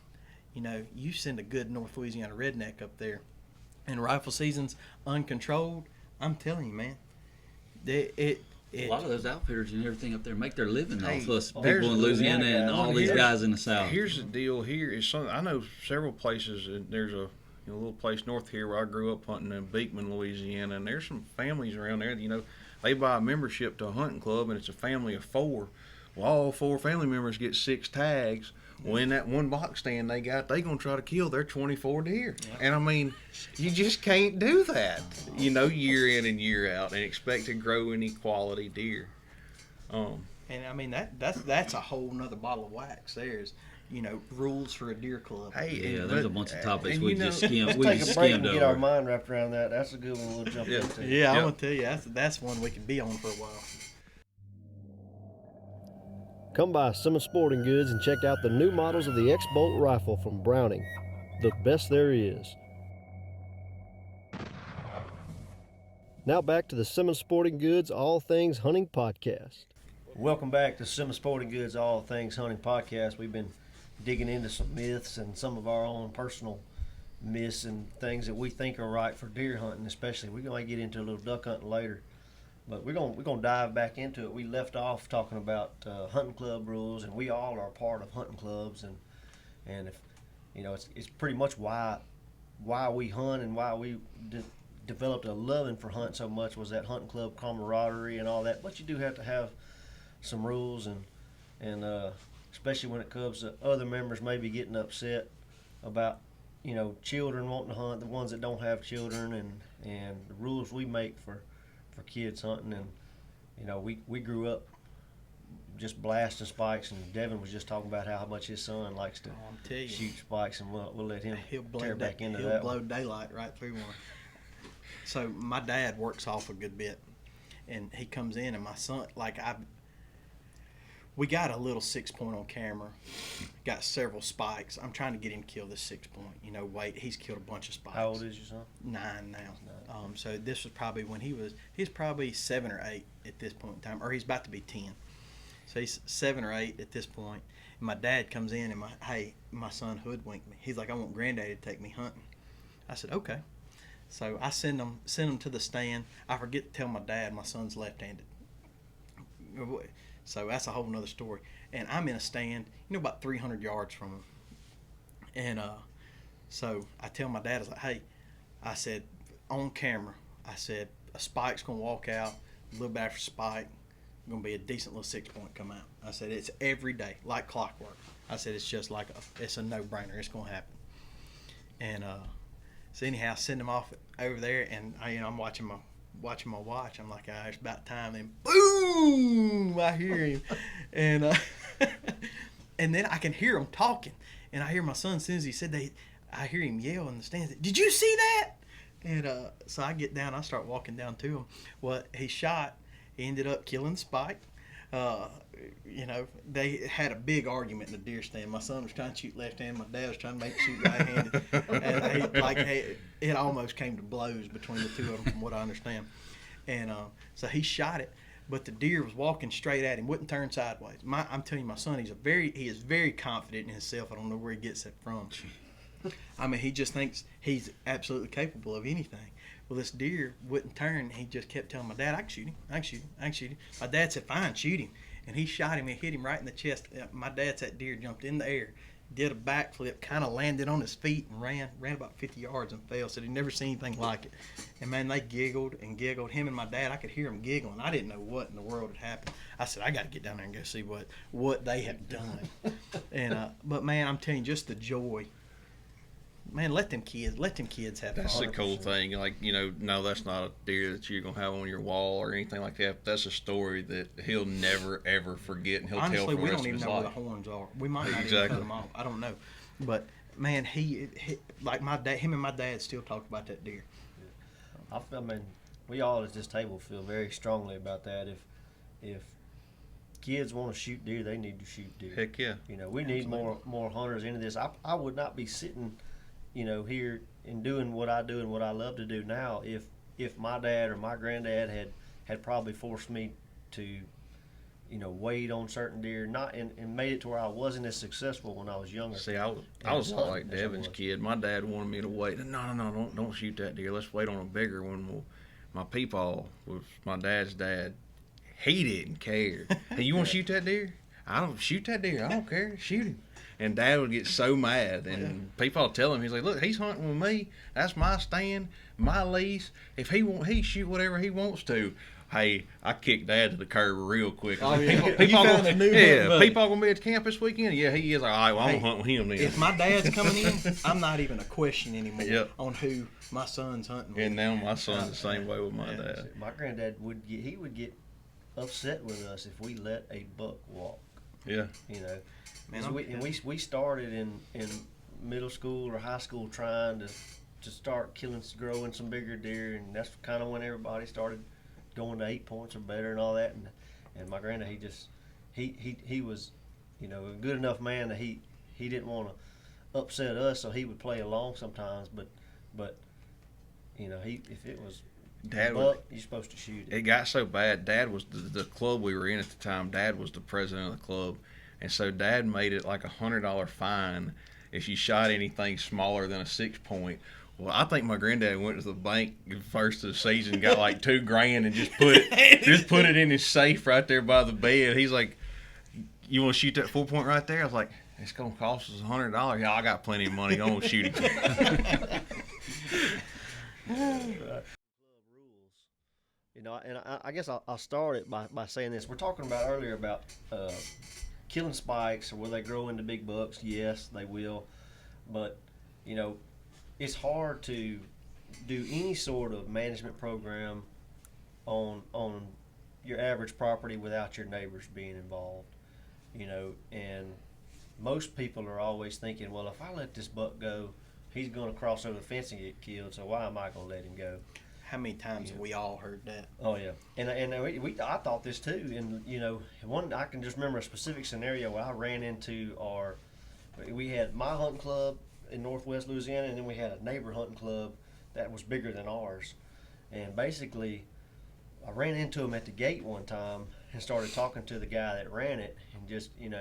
you send a good North Louisiana redneck up there, and rifle season's uncontrolled. I'm telling you, man, A lot of those outfitters and everything up there make their living Hey, off us people there's in Louisiana and guys. all these Here's- guys in the South. Here's the deal. Here is something I know several places. And there's a little place north here where I grew up hunting in Beekman, Louisiana, and there's some families around there. They buy a membership to a hunting club, and it's a family of 4. Well, all 4 family members get 6 tags. Well, in that one box stand they gonna try to kill their 24 deer. And I mean, you just can't do that, year in and year out, and expect to grow any quality deer. And I mean that's a whole nother bottle of wax. There's rules for a deer club. Hey, Yeah, there's a bunch of topics and we just skimmed. Let's We take just a break skimmed and get our over. mind wrapped around that. That's a good one we'll jump Yeah. into. Yeah, I'm Yep. gonna tell you that's one we could be on for a while. Come by Simmons Sporting Goods and check out the new models of the X-Bolt rifle from Browning. The best there is. Now back to the Simmons Sporting Goods All Things Hunting Podcast. Welcome back to Simmons Sporting Goods All Things Hunting Podcast. We've been digging into some myths and some of our own personal myths and things that we think are right for deer hunting, especially. We're going to get into a little duck hunting later, but we're going to dive back into it. We left off talking about hunting club rules, and we all are part of hunting clubs, and if it's pretty much why we hunt and why we developed a loving for hunting so much was that hunting club camaraderie and all that. But you do have to have some rules, and especially when it comes to other members maybe getting upset about children wanting to hunt, the ones that don't have children, and the rules we make for kids hunting. And we grew up just blasting spikes, and Devin was just talking about how much his son likes to I'm telling you. shoot spikes, and we'll let him He'll blow tear back into he'll that blow one. daylight right through one. So my dad works off a good bit, and he comes in, and my son, we got a little 6-point on camera. Got several spikes. I'm trying to get him to kill this 6-point. You know, wait, he's killed a bunch of spikes. How old is your son? 9 now. So this was probably when he's probably 7 or 8 at this point in time, or he's about to be 10. So he's 7 or 8 at this point. And my dad comes in and my son hoodwinked me. He's like, I want Granddaddy to take me hunting. I said, okay. So I send him to the stand. I forget to tell my dad my son's left-handed. So that's a whole nother story. And I'm in a stand, about 300 yards from him. And so I tell my dad, I was like, hey, I said, on camera, I said, a spike's going to walk out, a little bit after spike, going to be a decent little 6-point come out. I said, it's every day, like clockwork. I said, it's just like it's a no-brainer. It's going to happen. And so anyhow, I send him off over there, and I'm watching my watch. I'm like, it's about time. Then boom, I hear him, and and then I can hear him talking, and I hear my son. As soon as he said that, I hear him yell in the stands, "Did you see that?" And so I get down. I start walking down to him. Well, he shot. He ended up killing the spike. They had a big argument in the deer stand. My son was trying to shoot left-handed. My dad was trying to make shoot right-handed. And it almost came to blows between the two of them, from what I understand. And so he shot it, but the deer was walking straight at him, wouldn't turn sideways. I'm telling you, my son, he is very confident in himself. I don't know where he gets it from. I mean, he just thinks he's absolutely capable of anything. Well, this deer wouldn't turn. He just kept telling my dad, I can shoot him. My dad said, fine, shoot him. And he shot him and hit him right in the chest. My dad, that deer jumped in the air, did a backflip, kind of landed on his feet and ran about 50 yards and fell. Said he'd never seen anything like it. And, man, they giggled and giggled. Him and my dad, I could hear them giggling. I didn't know what in the world had happened. I said, I got to get down there and go see what they have done. And but, man, I'm telling you, just the joy. Man, let them kids have fun. That's the cool thing. Like, no, that's not a deer that you're going to have on your wall or anything like that. That's a story that he'll never, ever forget, and he'll Honestly, tell for the we rest don't of even his know where life. the horns are. We might not even Exactly. cut them off. I don't know. But, man, he like my dad, him and my dad still talk about that deer. I mean, we all at this table feel very strongly about that. If kids want to shoot deer, they need to shoot deer. Heck yeah. We need more hunters into this. I would not be sitting here and doing what I do and what I love to do now if my dad or my granddad had probably forced me to, wait on certain deer, and made it to where I wasn't as successful when I was younger. See, I was like Devin's kid. My dad wanted me to wait. No, don't shoot that deer. Let's wait on a bigger one. Well, my peepaw was my dad's dad. He didn't care. Hey, you want to shoot that deer? I don't shoot that deer. I don't care. Shoot him. And Dad would get so mad, and people would tell him, he's like, look, he's hunting with me. That's my stand, my lease. If he shoot whatever he wants to. Hey, I kicked Dad to the curb real quick. Oh, yeah. People You found a new hunting buddy. people going to be at the camp this weekend? Yeah, he is. All right, well, I'm going to hunt with him then. If my dad's coming in, I'm not even a question anymore Yep. on who my son's hunting with. And now my son's the same way with my dad. My granddad would get upset with us if we let a buck walk. Yeah. Man, we started in middle school or high school trying to start growing some bigger deer, and that's kind of when everybody started going to 8 points or better and all that. And my granddad, he was, a good enough man that he didn't want to upset us, so he would play along sometimes. But if it was Dad buck, you're supposed to shoot it. It got so bad. Dad was the club we were in at the time. Dad was the president of the club, and so Dad made it like $100 fine if you shot anything smaller than a 6-point. Well, I think my granddad went to the bank first of the season, got like $2,000, and just put it in his safe right there by the bed. He's like, "You want to shoot that 4-point right there?" I was like, "It's gonna cost us $100." Yeah, I got plenty of money. Go and shoot it. And I guess I'll start it by saying this. We're talking about earlier about killing spikes, or will they grow into big bucks? Yes, they will. But, it's hard to do any sort of management program on your average property without your neighbors being involved. And most people are always thinking, well, if I let this buck go, he's going to cross over the fence and get killed, so why am I going to let him go? how many times have we all heard that? Oh yeah, and I thought this too, and I can just remember a specific scenario where I ran into we had my hunting club in Northwest Louisiana, and then we had a neighbor hunting club that was bigger than ours, and basically I ran into him at the gate one time and started talking to the guy that ran it, and just it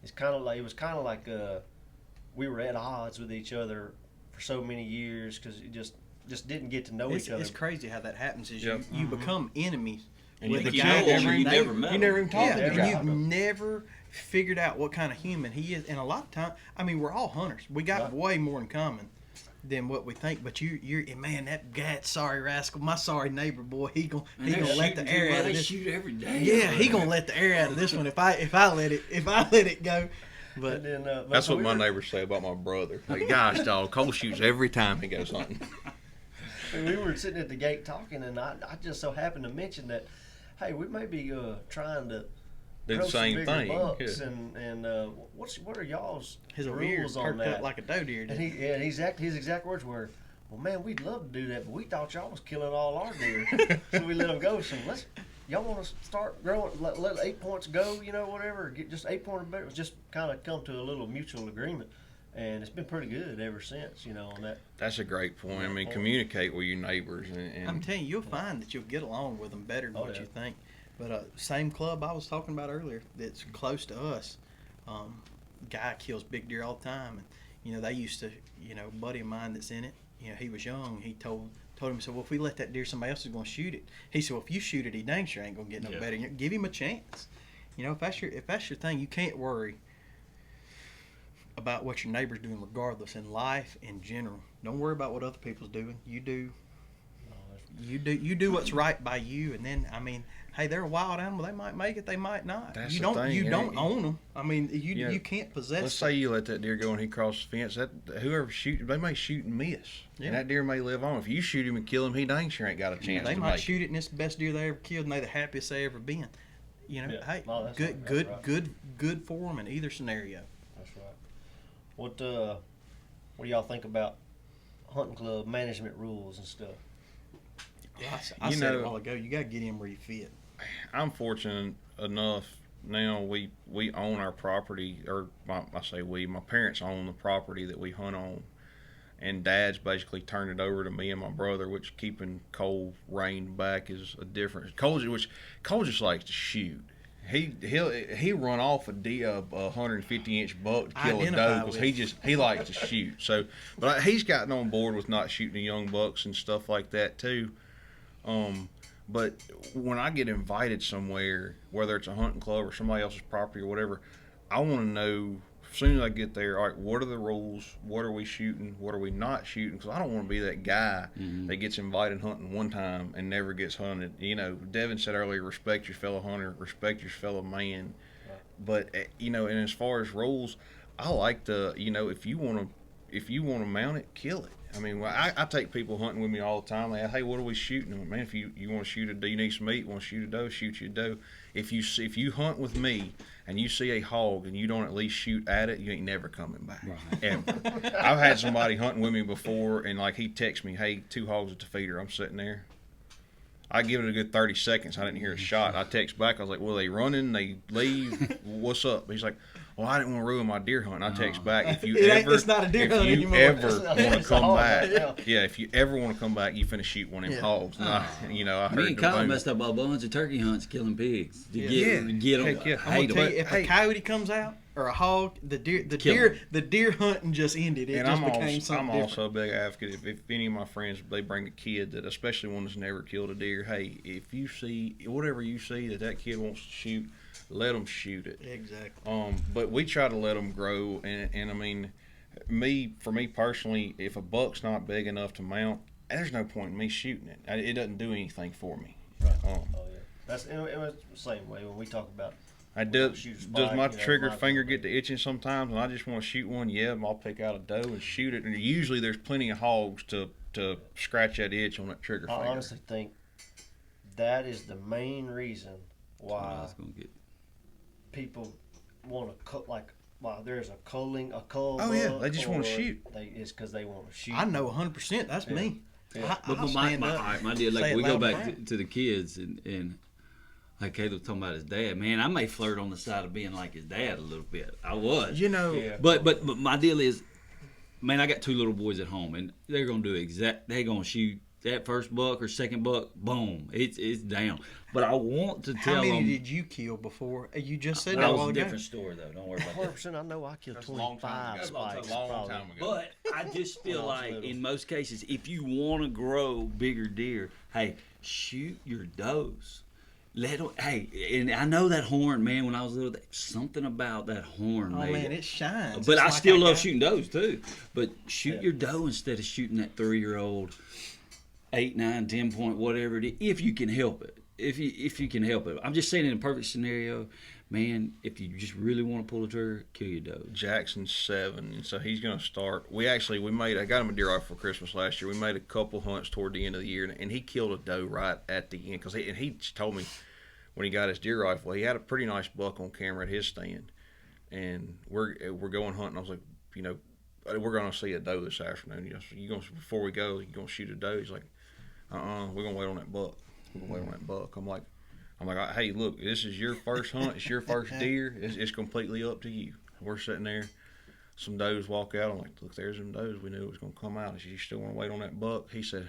was kind of like we were at odds with each other for so many years because it just didn't get to know each other. It's crazy how that happens. Is Yep. you become enemies And with you the think guy you that know you him, you never met You him. never even talked Yeah, to the and guy. you've never figured out what kind of human he is. And a lot of times, I mean, we're all hunters. We got Right. way more in common than what we think. But you're man, that guy, sorry rascal, my sorry neighbor boy, he gonna let the air out of They this. shoot every day. Yeah, he gonna let the air out of this one if I let it go. But And then, That's so what we my were- neighbors say about my brother. Like, gosh, dog, Cole shoots every time he goes hunting. We were sitting at the gate talking, and I just so happened to mention that, hey, we may be trying to Do the grow some same bigger thing. bucks, Yeah. and what are y'all's his ear rules on perked that? up like a doe deer. And his exact words were, "Well, man, we'd love to do that, but we thought y'all was killing all our deer, so we let them go. So y'all want to start growing, let 8 points go, whatever, get just 8 point or better." Just kind of come to a little mutual agreement, and it's been pretty good ever since, on that. That's a great point. I mean, communicate with your neighbors. And I'm telling you, you'll find that you'll get along with them better than Oh, what yeah. you think. But same club I was talking about earlier that's close to us, guy kills big deer all the time, and they used to, a buddy of mine that's in it, he was young. He told him, he said, well, if we let that deer, somebody else is going to shoot it. He said, well, if you shoot it, he dang sure ain't going to get no better. Give him a chance. If that's your thing, you can't worry about what your neighbor's doing regardless in life in general. Don't worry about what other people's doing. You do what's right by you, and then hey, they're a wild animal. They might make it, they might not. That's You the don't thing, don't yeah. own them. You can't possess let's them. say you let that deer go and he crosses the fence. That whoever shoots, they may shoot and miss, Yeah. and that deer may live on. If you shoot him and kill him, he dang sure ain't got a chance They to might make shoot it, and it's the best deer they ever killed, and they're the happiest they ever been. Hey, No, that's good, right, good, that's right. good for them in either scenario. That's right. What do y'all think about hunting club management rules and stuff? I You said know- a while ago, you got to get in where you fit. I'm fortunate enough now we own our property, or I say we, my parents own the property that we hunt on, and Dad's basically turned it over to me and my brother, which keeping Cole reined back is a difference. Cole just likes to shoot. He'll run off a 150-inch buck to kill a Identify doe because with. he likes to shoot. So, but he's gotten on board with not shooting the young bucks and stuff like that too. But when I get invited somewhere, whether it's a hunting club or somebody else's property or whatever, I want to know as soon as I get there, all right, what are the rules? What are we shooting? What are we not shooting? Because I don't want to be that guy that gets invited hunting one time and never gets hunted. Devin said earlier, respect your fellow hunter, respect your fellow man. But and as far as rules, I like if you want to mount it, kill it. I mean, I take people hunting with me all the time. They ask, hey, what are we shooting? I'm like, man, if you want to shoot a doe, you need some meat. Want to shoot a doe? Shoot you a doe. If you hunt with me and you see a hog and you don't at least shoot at it, you ain't never coming back. Right. Ever. I've had somebody hunting with me before, and he texts me, hey, 2 hogs at the feeder. I'm sitting there. I give it a good 30 seconds. I didn't hear a shot. I text back. I was like, well, they running? They leave? What's up? He's like, well, I didn't want to ruin my deer hunt. I text back, if you It's not a deer hunt anymore. want to It's a come hog back, hunt now. yeah, if you ever want to come back, you finna shoot one of them Yeah. hogs. And I Me heard and the Kyle boom. messed up a bunch of turkey hunts killing pigs to Yeah. get them. Heck yeah. I'm Hate gonna tell 'em. you, if Hey. a coyote comes out or a hog, the Kill 'em. deer hunting just ended. It And just I'm became something also different. a big advocate. If any of my friends, they bring a kid that, especially one that's never killed a deer, hey, if you see whatever you see that kid wants to shoot, let them shoot it. Exactly. But we try to let them grow, and I mean, for me personally, if a buck's not big enough to mount, there's no point in me shooting it. It doesn't do anything for me. Right. Oh yeah. That's it was the same way when we talk about. Does Shoot a my spike, trigger my- finger get to itching sometimes, and I just want to shoot one? Yeah, I'll pick out a doe and shoot it. And usually there's plenty of hogs to scratch that itch on that trigger I finger. honestly think that is the main reason I why was gonna get. people want to cut why there's a culling a cull. Oh, yeah, buck, they just wanna or shoot. It's because they want to shoot. I know 100%. That's Yeah. me. But my deal, like, we go back to the kids, and like Caleb talking about his dad. Man, I may flirt on the side of being like his dad a little bit. I was, But my deal is, man, I got 2 little boys at home, and they're gonna do they're gonna shoot that first buck or second buck, boom, it's down. But I want to tell them. How many did you kill before? You just said that was a different story, though. Don't worry about that. 100%, I know I killed That's a long 25 spikes. long time ago. But I just feel like in most cases, if you want to grow bigger deer, hey, shoot your does. And I know that horn, man. When I was little, something about that horn, man, it shines. But I still love shooting does too. But shoot your doe instead of shooting that 3-year-old, 8, 9, 10 point, whatever it is, if you can help it. If you can help it. I'm just saying, in a perfect scenario, man, if you just really want to pull the trigger, kill your doe. Jackson's 7, and so he's going to start. I got him a deer rifle for Christmas last year. We made a couple hunts toward the end of the year, and he killed a doe right at the end. Because he told me when he got his deer rifle, he had a pretty nice buck on camera at his stand. And we're going hunting. I was like, we're going to see a doe this afternoon. Before we go, you going to shoot a doe? He's like, we're going to wait on that buck. I'm like, hey, look, this is your first hunt. It's your first deer. It's completely up to you. We're sitting there. Some does walk out. I'm like, look, there's them does. We knew it was going to come out. I said, you still want to wait on that buck? He said,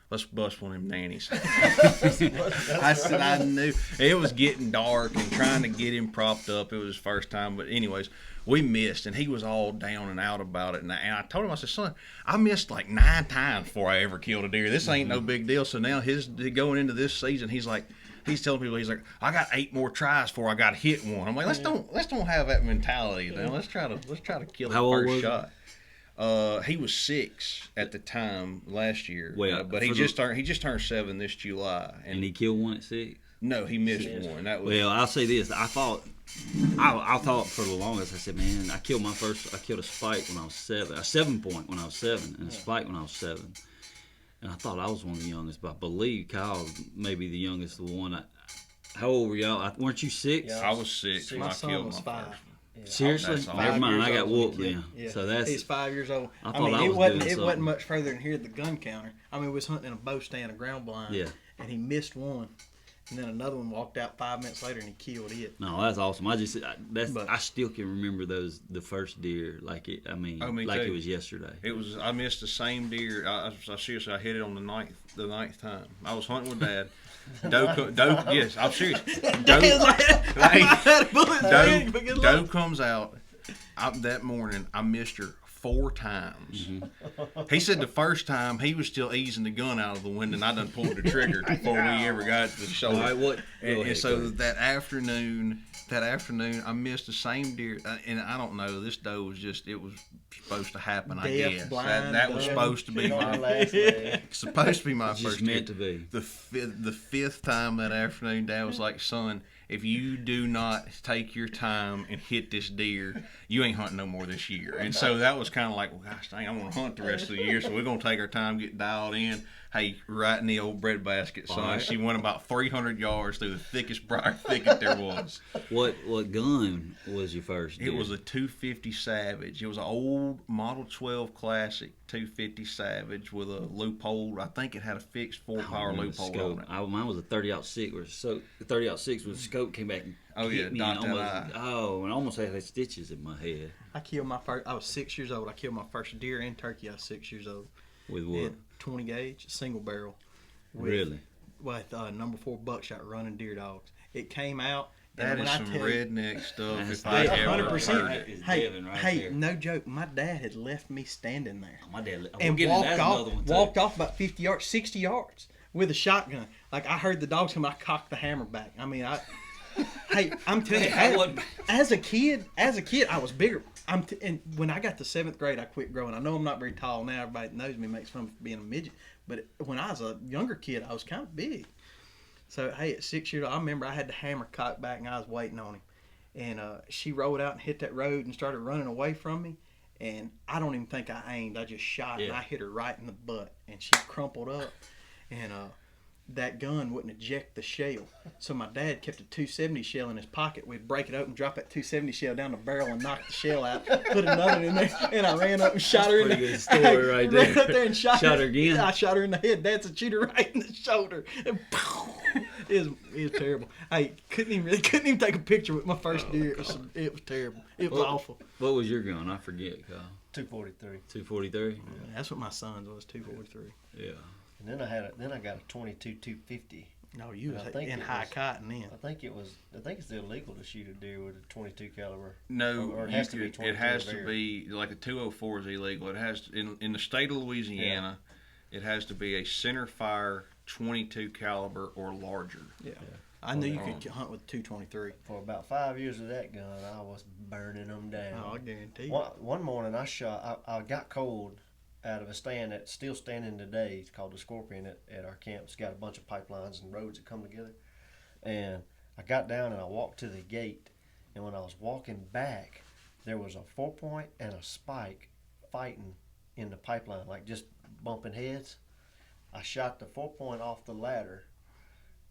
let's bust one of them nannies. I said, I knew. It was getting dark and trying to get him propped up. It was his first time. But anyways, we missed, and he was all down and out about it. And I told him, I said, son, I missed like 9 times before I ever killed a deer. This ain't no big deal. So now going into this season, he's telling people, he's like, I got 8 more tries before I got to hit one. I'm like, let's don't have that mentality now. Let's try to kill the first shot. He was 6 at the time last year. Well, but he just turned 7 this July. And he killed one at 6. No, he missed one. That was. Well, I'll say this. I thought for the longest, I said, man, I killed a spike when I was 7, a 7 point when I was 7, and a spike when I was 7. And I thought I was one of the youngest, but I believe Kyle may be the youngest one. How old were y'all? Weren't you 6? Yeah, I was 6 when I killed my 5. Seriously? Never mind. I got whooped then. Yeah. So he's 5 years old. I mean, it wasn't much further than here at the gun counter. I mean, we was hunting in a bow stand, a ground blind. Yeah. And he missed one. And then another one walked out 5 minutes later and he killed it. No, that's awesome. I still can remember the first deer like it was yesterday. I missed the same deer. I seriously, I hit it on the ninth time. I was hunting with Dad. Doe, yes, I'm serious. Doe comes out. That morning, I missed her 4 times. Mm-hmm. He said the first time he was still easing the gun out of the window, and I done pulled the trigger before we ever got to the shoulder. All right, and so that afternoon, I missed the same deer, and I don't know. This doe was it was supposed to happen. I guess that was supposed to be supposed to be my first deer. Meant to be. The 5th time that afternoon, Dad was like, son, if you do not take your time and hit this deer, you ain't hunting no more this year. And so that was kind of like, well, gosh dang, I'm going to hunt the rest of the year, so we're going to take our time, get dialed in. Hey, right in the old breadbasket, son. Right. She went about 300 yards through the thickest briar thicket there was. What gun was your first deer? It was a 250 Savage. It was an old Model 12 Classic 250 Savage with a loophole. I think it had a fixed 4-power loophole on it. Mine was a 30-06. The 30-06 with the scope came back and hit me and almost had stitches in my head. I was 6 years old. I killed my first deer in Turkey. I was 6 years old. With what? 20 gauge, single barrel. Really? With number 4 buckshot running deer dogs. It came out. That is some redneck stuff. That's If I ever 100%. heard it. Hey, no joke. My dad had left me standing there. My dad and walked off about 50 yards, 60 yards with a shotgun. Like, I heard the dogs come, I cocked the hammer back. I mean, hey, I'm telling you, as a kid, I was bigger. And when I got to 7th grade, I quit growing. I know I'm not very tall now. Everybody that knows me makes fun of being a midget. But when I was a younger kid, I was kind of big. So, hey, at 6 years old, I remember I had the hammer cocked back and I was waiting on him. And she rolled out and hit that road and started running away from me. And I don't even think I aimed. I just shot and I hit her right in the butt. And she crumpled up. And that gun wouldn't eject the shell. So my dad kept a 270 shell in his pocket. We'd break it open, drop that 270 shell down the barrel, and knock the shell out. Put another in there, and I ran up and shot her in the Pretty good story right ran there. up there and shot her again. I shot her in the head. Dad's a shooter right in the shoulder. And it was terrible. I couldn't even take a picture with my first deer. It was terrible. It was awful. What was your gun? I forget, Kyle. 243. 243. That's what my son's was, 243. Yeah. And then I got a 22 250. No, you was I think in it high was- cotton then. I think it's illegal to shoot a deer with a 22 caliber. No, Or it has to be 22 it has or to bigger. be like a 204 is illegal. It has to, in the state of Louisiana, it has to be a center fire 22 caliber or larger. Yeah. I knew you could hunt with 223. For about 5 years of that gun, I was burning them down. Oh, I guarantee you. One morning I got cold out of a stand that's still standing today. It's called the Scorpion at our camp. It's got a bunch of pipelines and roads that come together. And I got down and I walked to the gate. And when I was walking back, there was a 4-point and a spike fighting in the pipeline, like just bumping heads. I shot the 4-point off the ladder,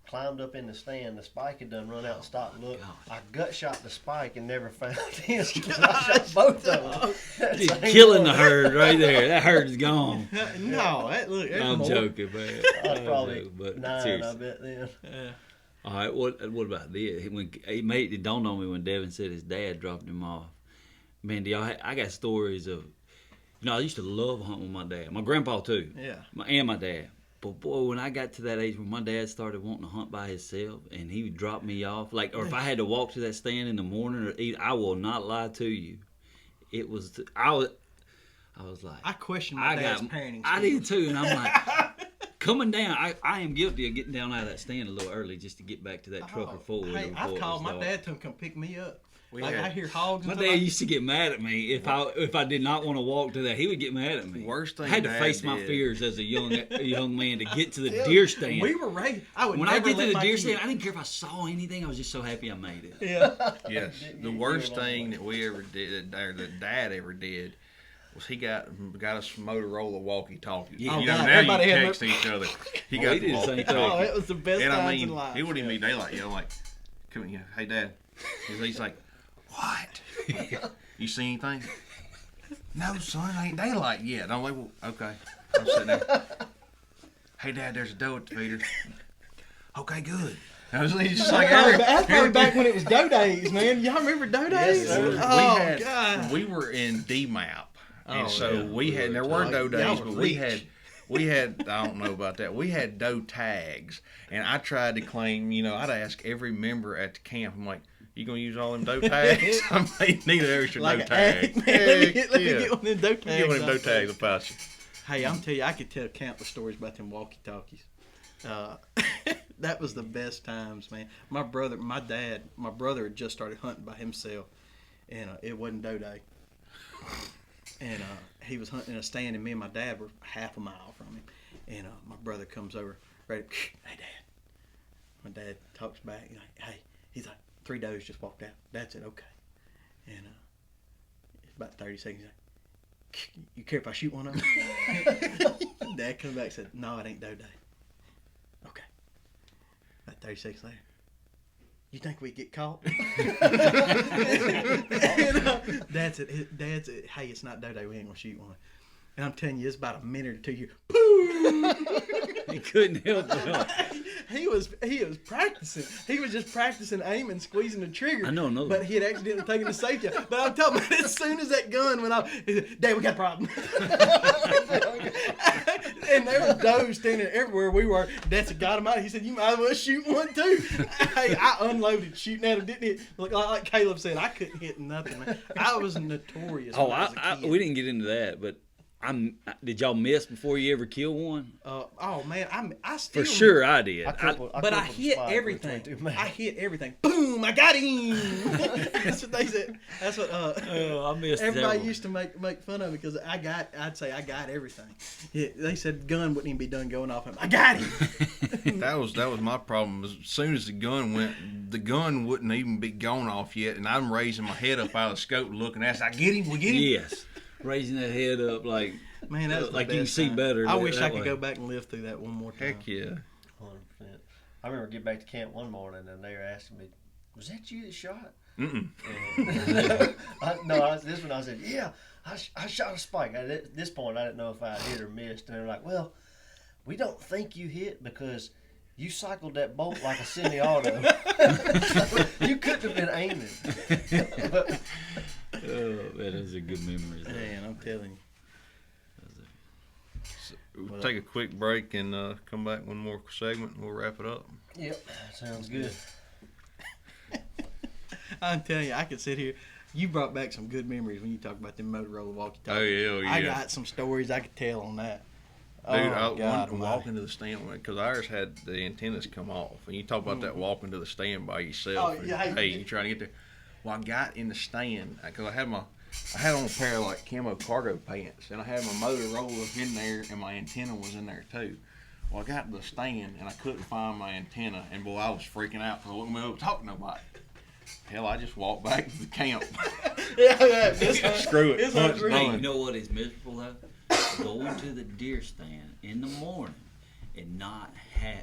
climbed up in the stand. The spike had done run out and stopped. Look, I gut shot the spike and never found him. I shot both of them. He's killing the herd right there. That herd's gone. No, that's I'm more. joking, man. I was I'm probably joking, but 9, seriously. I bet then. Yeah. All right, what about this? When it dawned on me when Devin said his dad dropped him off. Man, I got stories of, I used to love hunting with my dad. My grandpa too. Yeah. And my dad. But boy, when I got to that age where my dad started wanting to hunt by himself and he would drop me off, or if I had to walk to that stand in the morning or eat, I will not lie to you. It was, I was like, I questioned my dad's parenting skills. I did too, and I'm like, coming down, I am guilty of getting down out of that stand a little early just to get back to that truck or four. Hey, I've called my dad to come pick me up. I hear hogs. My and dad stuff. used to get mad at me if I did not want to walk to that. He would get mad at me. Worst thing I had to Dad face my did. fears as a young man to get to the deer stand. We were raised. I would When I never get to let the my deer kid- stand, I didn't care if I saw anything. I was just so happy I made it. Yeah. Yes, the worst thing that we ever did, or that Dad ever did, was he got us Motorola walkie-talkies. Yeah. You know, Oh, God, now you everybody had text each other. He Oh, got he the did the same thing. Oh, walkie-talkie. it was the best And I times mean, in life. it wouldn't even be daylight. I'm like, come here, hey Dad. He's like, what? You see anything? No, son, it ain't daylight yet. I'm like, well, okay. I'm sitting there. Hey Dad, there's a doe at the feeder. Okay, good. I was just like, That's probably back when it was doe days, man. Y'all remember doe days? sir. Oh, God. We were in D-Map, and Oh, so yeah. we had. There weren't doe Y'all days, were but rich. we had. I don't know about that. We had doe tags, and I tried to claim. I'd ask every member at the camp. I'm like, "You gonna use all them doe tags? I may need an extra doe Like tag. an egg, man. Let me Heck get yeah. one of them doe Get tags. one of them doe tags about you. Hey, I'm telling you, I could tell countless stories about them walkie-talkies. That was the best times, man. My brother had just started hunting by himself, and it wasn't doe day. And he was hunting in a stand, and me and my dad were half a mile from him. And my brother comes over, ready, hey, Dad. My dad talks back, he's like, 3 does just walked out. Dad said, okay. And it's about 30 seconds, he's like, you care if I shoot one of them? Dad comes back and said, no, it ain't doe day. Okay. About 30 seconds later, you think we get caught? And, Dad said, hey, it's not doe day. We ain't gonna shoot one. And I'm telling you, it's about a minute or two. You, boom! He couldn't help it. He was practicing. He was just practicing aiming, squeezing the trigger. I know, no. But he had accidentally taken the safety out. But I'm telling you, as soon as that gun went off, he said, Dad, we got a problem. And there was does standing everywhere we were. Dad said, got him out. He said, you might as well shoot one too. Hey, I unloaded shooting at him. Didn't hit. Like Caleb said, I couldn't hit nothing, man. I was notorious. Oh, when I was a kid. we didn't get into that, but did y'all miss before you ever killed one? Oh man, I still For sure, I did. But But I hit everything. I hit everything. Boom! I got him. That's what they said. That's what I missed everybody that used to make fun of me because I'd say I got everything. Yeah, they said the gun wouldn't even be done going off him. I got him. That was my problem. As soon as the gun went, the gun wouldn't even be gone off yet, and I'm raising my head up out of the scope looking at it. I get him. We get him. Yes, raising that head up like Man, that was the like you can best see time. better. I wish I that could way. go back and live through that one more time. Heck yeah. 100%. I remember getting back to camp one morning and they were asking me, "Was that you that shot?" Mm-mm. And, this one I said, "Yeah, I shot a spike." At this point, I didn't know if I hit or missed. And they're like, "Well, we don't think you hit because you cycled that bolt like a semi-auto. You couldn't have been aiming." Oh, that is a good memory. Man, I'm telling you. We'll take a quick break and come back one more segment and we'll wrap it up. Yep, sounds good. I'm telling you, I could sit here. You brought back some good memories when you talk about them Motorola walkie-talkies. Oh, yeah, I got some stories I could tell on that. Dude, Oh, God, walking to the stand because ours had the antennas come off, and you talk about that walking to the stand by yourself. Oh, yeah, Hey, you trying to get there? Well, I got in the stand because I had on a pair of like camo cargo pants, and I had my Motorola in there, and my antenna was in there too. Well, I got to the stand and I couldn't find my antenna, and boy, I was freaking out because I wasn't able to talk to nobody. Hell, I just walked back to the camp. Screw it. Hunt's Hey, done. you know what is miserable though? Going to the deer stand in the morning and not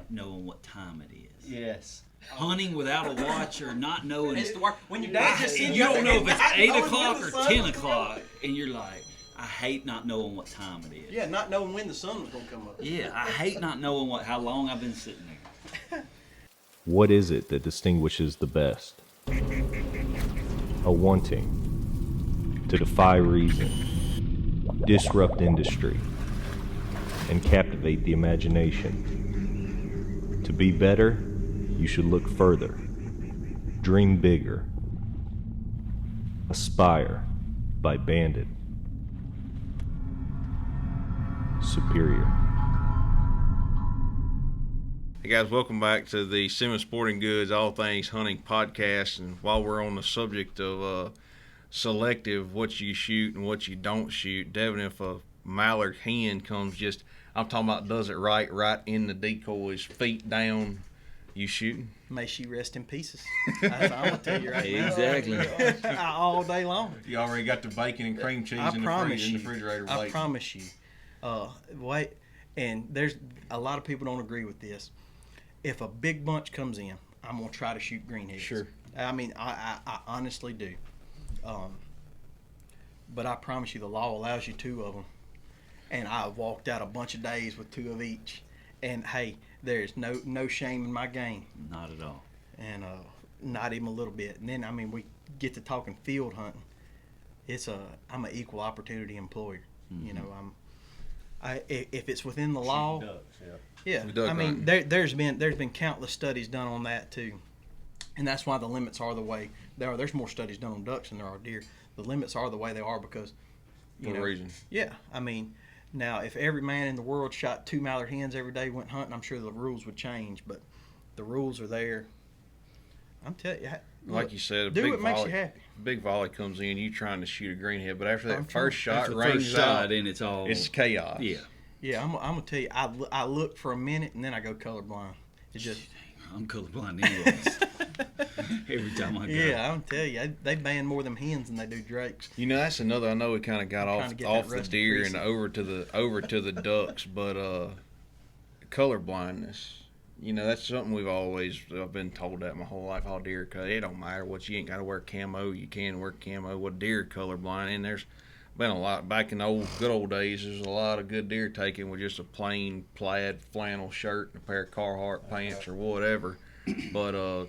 knowing what time it is. Yes. Hunting without a watch or not knowing. It's the work. When your dad just And sends you don't know if it's not 8 knowing o'clock when or the sun 10 was o'clock, and you're like, I hate not knowing what time it is. Yeah, not knowing when the sun was going to come up. Yeah, I hate not knowing how long I've been sitting there. What is it that distinguishes the best? A wanting to defy reason, disrupt industry, and captivate the imagination. To be better, you should look further, dream bigger. Aspire by Bandit. Superior. Hey guys, welcome back to the Simmons Sporting Goods All Things Hunting podcast. And while we're on the subject of selective, what you shoot and what you don't shoot, Devin, if a mallard hen comes I'm talking about does it right in the decoy's feet down, you shooting? May she rest in pieces. That's what I'm going to tell you right now. Exactly. All day long. You already got the bacon and cream cheese in the refrigerator I waiting. promise you. Wait, and there's a lot of people don't agree with this. If a big bunch comes in, I'm gonna try to shoot greenheads. Sure. I mean, I honestly do. But I promise you, the law allows you 2 of them, and I've walked out a bunch of days with 2 of each. And hey, there's no shame in my game, Not at all. and not even a little bit. And then I mean, we get to talking field hunting. I'm an equal opportunity employer. Mm-hmm. You know, if it's within the law. Ducks, yeah. Yeah, Duck I mean, hunting. there's been countless studies done on that too, and that's why the limits are the way they are. There's more studies done on ducks than there are deer. The limits are the way they are because, For a reason. Yeah, I mean, now if every man in the world shot 2 mallard hens every day, went hunting, I'm sure the rules would change. But the rules are there. I'm telling you, Like you said, a do big what makes you volley, happy. big volley comes in, you trying to shoot a greenhead, but after that I'm first shot After the rings first shot, out, and it's all. it's chaos. Yeah. Yeah, I'm gonna tell you, I look for a minute and then I go colorblind. It's just I'm colorblind anyways. Every time I go. yeah, I'm telling you, they ban more of them hens than they do drakes. You know, that's another. I know we kind of got Trying off to get off that the rusty deer greasy. and over to the ducks, but color blindness. You know, that's something I've been told that my whole life. All deer cut. It don't matter what you ain't got to wear camo. You can wear camo. What deer colorblind? And there's been a lot back in the good old days. There's a lot of good deer taken with just a plain plaid flannel shirt and a pair of Carhartt pants or whatever. But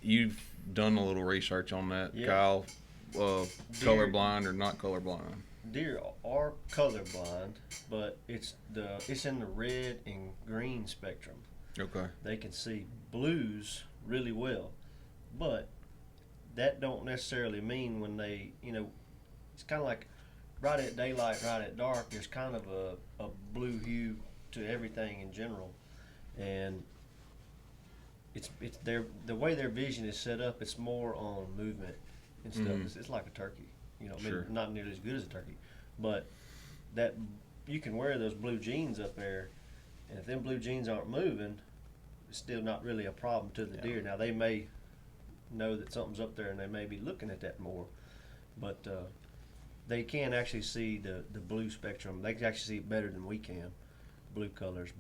you've done a little research on that, Yeah. Kyle. Colorblind or not colorblind? Deer are colorblind, but it's in the red and green spectrum. Okay. They can see blues really well, but that don't necessarily mean when they, it's kind of like right at daylight, right at dark, there's kind of a blue hue to everything in general, and it's the way their vision is set up, it's more on movement and stuff. Mhm. It's like a turkey, Sure. maybe not nearly as good as a turkey, but that you can wear those blue jeans up there, and if them blue jeans aren't moving, it's still not really a problem to the deer. Now they may know that something's up there and they may be looking at that more, but they can actually see the blue spectrum. They can actually see it better than we can, blue colors,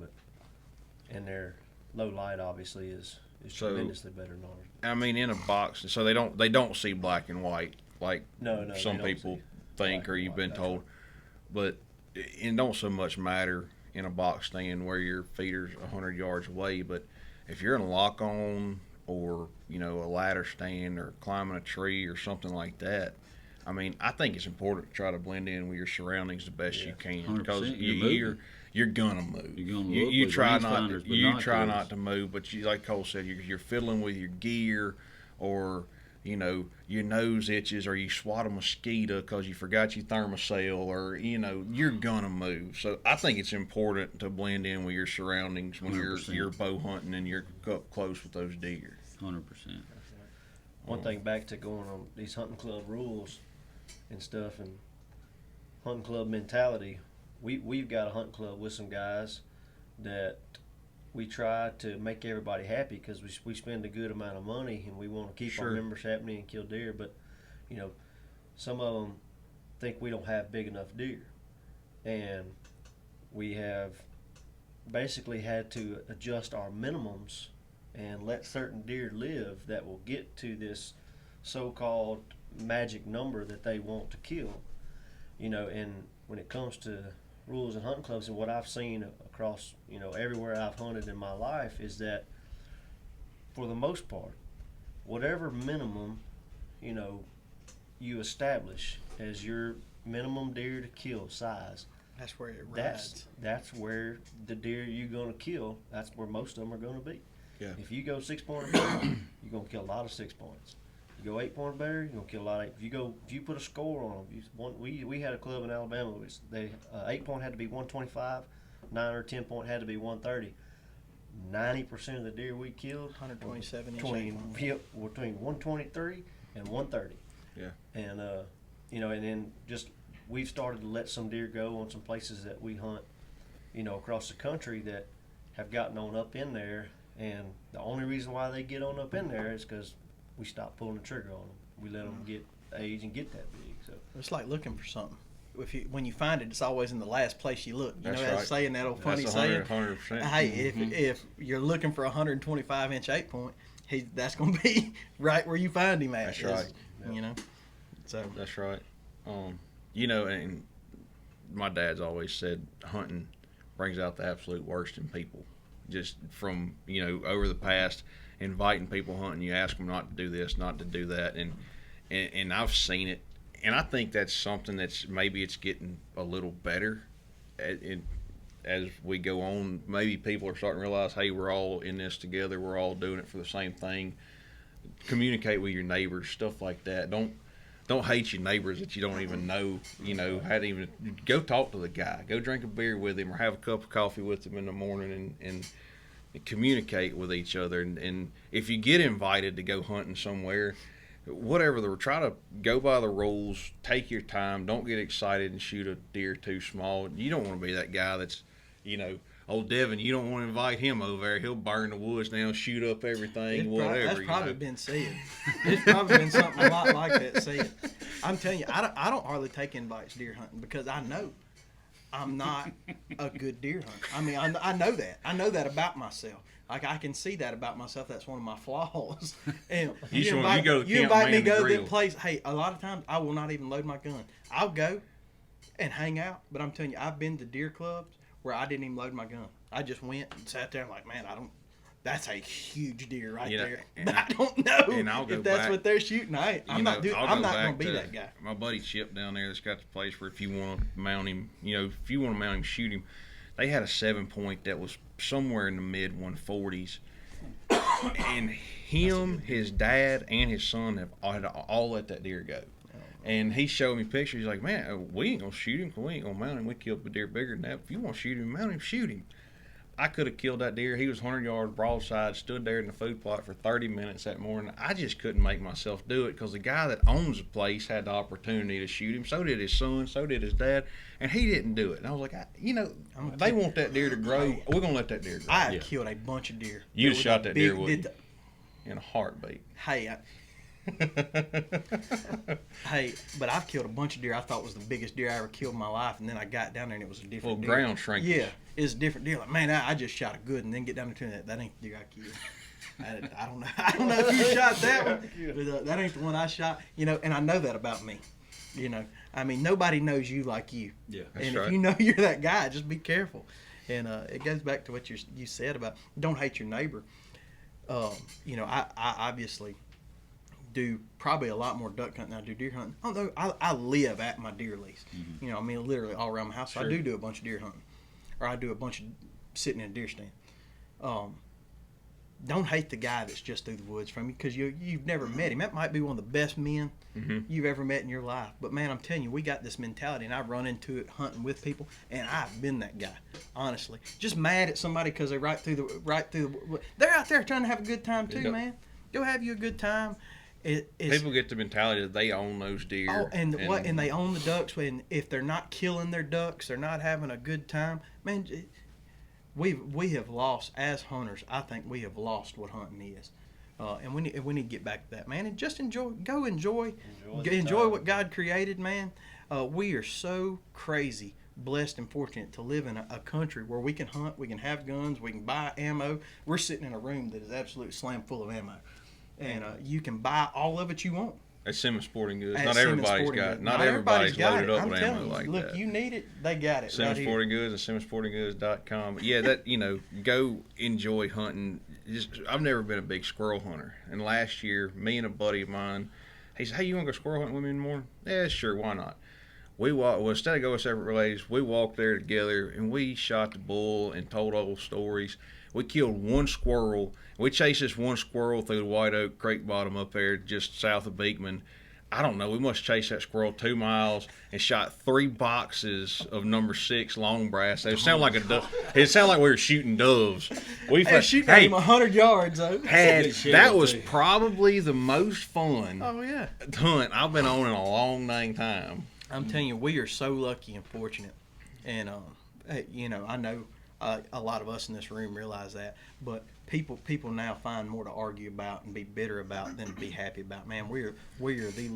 and low light obviously is So- tremendously better than ours. I mean, in a box, so they don't see black and white like No, they some don't people see think black or and you've white, been that's told. But it don't so much matter in a box stand where your feeder's 100 yards away. But if you're in a lock on or a ladder stand or climbing a tree or something like that, I mean, I think it's important to try to blend in with your surroundings the best you can, because 100%. you're gonna move. You're gonna look You with try rangefinders, not binoculars. to move, but like Cole said, you're fiddling with your gear, or your nose itches, or you swat a mosquito because you forgot your thermocell, or you're gonna move. So I think it's important to blend in with your surroundings when 100%. you're bow hunting and you're up close with those deer. 100%. One thing back to going on these hunting club rules and stuff and hunting club mentality, we've got a hunting club with some guys that we try to make everybody happy, because we spend a good amount of money and we want to keep our Sure. members happy and kill deer. But some of them think we don't have big enough deer, and we have basically had to adjust our minimums and let certain deer live that will get to this so-called magic number that they want to kill. And when it comes to rules and hunting clubs, and what I've seen across everywhere I've hunted in my life, is that for the most part, whatever minimum you establish as your minimum deer to kill size, That's where it rides. that's where the deer you're gonna kill, that's where most of them are gonna be. Yeah. If you go 6-point bear, you're gonna kill a lot of 6 points. You go 8-point bear, you're gonna kill a lot of 8. If you put a score on them, we had a club in Alabama. Which 8-point had to be 125, 9 or 10-point had to be 130. 90% of the deer we killed 127 inch between 123 and 130. Yeah. And and then just we've started to let some deer go on some places that we hunt, across the country, that have gotten on up in there. And the only reason why they get on up in there is because we stopped pulling the trigger on them. We let them get age and get that big. So It's like looking for something. When you find it, it's always in the last place you look. That's that right. saying, that old funny That's saying. 100%. Hey, if you're looking for a 125 inch 8-point, that's going to be right where you find him at. That's right. So That's right. And my dad's always said hunting brings out the absolute worst in people. Just from, over the past, inviting people hunting, you ask them not to do this, not to do that. And I've seen it. And I think that's something that's maybe it's getting a little better as we go on. Maybe people are starting to realize, hey, we're all in this together. We're all doing it for the same thing. Communicate with your neighbors, stuff like that. Don't hate your neighbors that you don't even know. How to even go talk to the guy. Go drink a beer with him or have a cup of coffee with him in the morning and communicate with each other. And if you get invited to go hunting somewhere, whatever, try to go by the rules. Take your time. Don't get excited and shoot a deer too small. You don't want to be that guy that's, old Devin. You don't want to invite him over there. He'll burn the woods down, shoot up everything, whatever. That's probably been said. It's probably been something a lot like that said. I'm telling you, I don't hardly take invites deer hunting, because I know I'm not a good deer hunter. I mean, I know that. I know that about myself. Like, I can see that about myself. That's one of my flaws. And you invite me to go to that place. Hey, a lot of times I will not even load my gun. I'll go and hang out. But I'm telling you, I've been to deer clubs where I didn't even load my gun. I just went and sat there and like, man, that's a huge deer right there. But I don't know if that's what they're shooting. I'm not going to be that guy. My buddy Chip down there that's got the place where if you want to mount him, shoot him. They had a 7-point that was somewhere in the mid 140s. And him, his dad, and his son had all let that deer go. And he showed me pictures. He's like, man, we ain't going to shoot him because we ain't going to mount him. We killed a deer bigger than that. If you want to shoot him, mount him, shoot him. I could have killed that deer. He was 100 yards broadside, stood there in the food plot for 30 minutes that morning. I just couldn't make myself do it because the guy that owns the place had the opportunity to shoot him. So did his son. So did his dad. And he didn't do it. And I was like, they want that deer to grow. We're going to let that deer grow. I have killed a bunch of deer. You shot that deer in a heartbeat. Hey, Hey, but I've killed a bunch of deer I thought was the biggest deer I ever killed in my life, and then I got down there and it was a different deer. ground shrinkage. Yeah, it's a different deer. Like, man, I just shot a good, and then get down there to that ain't the deer I killed. I don't know. I don't know if you shot that one, but that ain't the one I shot. You know, and I know that about me. You know, I mean, nobody knows you like you. Yeah, and right. if you know you're that guy, just be careful. And it goes back to what you said about don't hate your neighbor. You know, I obviously do probably a lot more duck hunting than I do deer hunting. Although I live at my deer lease. Mm-hmm. You know, I mean, literally all around my house. So I do a bunch of deer hunting, or I do a bunch of sitting in a deer stand. Don't hate the guy that's just through the woods from you, because you've never met him. That might be one of the best men you've ever met in your life. But man, I'm telling you, we got this mentality, and I run into it hunting with people, and I've been that guy. Honestly, just mad at somebody because they right through the. They're out there trying to have a good time too, man. Go have you a good time. People get the mentality that they own those deer. Oh, and they own the ducks. And if they're not killing their ducks, they're not having a good time, man. We have lost as hunters. I think we have lost what hunting is, and we need to get back to that, man. And just enjoy what God created, man. We are so crazy blessed and fortunate to live in a country where we can hunt, we can have guns, we can buy ammo. We're sitting in a room that is absolutely slam full of ammo, and you can buy all of it you want. At Simmons Sporting Goods. At Not Simmons everybody's Sporting got. Goods. Not everybody's loaded up I'm with telling ammo you, like look, that. you need it, they got it. Simmons right Sporting Goods and SimmonsSportingGoods.com. But yeah, that go enjoy hunting. I've never been a big squirrel hunter, and last year, me and a buddy of mine, he said, "Hey, you want to go squirrel hunting with me in the morning?" Yeah, sure, why not? We walked. Well, instead of going separate relays, we walked there together, and we shot the bull and told old stories. We killed one squirrel. We chased this one squirrel through the White Oak Creek bottom up there, just south of Beekman. I don't know. We must chase that squirrel 2 miles and shot 3 boxes of number 6 long brass. It sounded like it sounded like we were shooting doves. Hey, shooting him 100 yards though. That was probably the most fun Oh yeah. hunt I've been on in a long dang time. I'm telling you, we are so lucky and fortunate, and I know a lot of us in this room realize that, but people now find more to argue about and be bitter about than to be happy about. Man, we are the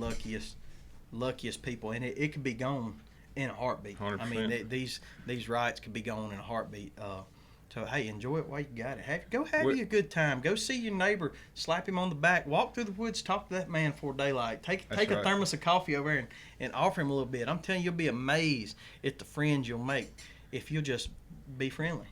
luckiest people, and it could be gone in a heartbeat. 100%. I mean, these rights could be gone in a heartbeat. So hey, enjoy it while you got it. Go have you a good time. Go see your neighbor, slap him on the back, walk through the woods, talk to that man before daylight. Take a thermos of coffee over there and offer him a little bit. I'm telling you, you'll be amazed at the friends you'll make if you'll just be friendly.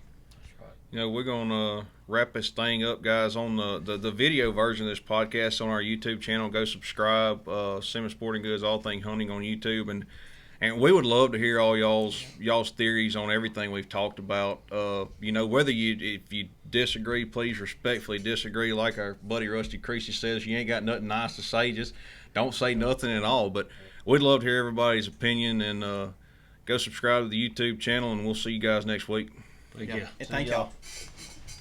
We're going to wrap this thing up, guys, on the video version of this podcast on our YouTube channel. Go subscribe, Simmons Sporting Goods, All Things Hunting on YouTube. And we would love to hear all y'all's theories on everything we've talked about. Whether if you disagree, please respectfully disagree. Like our buddy Rusty Creasy says, you ain't got nothing nice to say, just don't say nothing at all. But we'd love to hear everybody's opinion, and go subscribe to the YouTube channel, and we'll see you guys next week. Thank you. And thank y'all.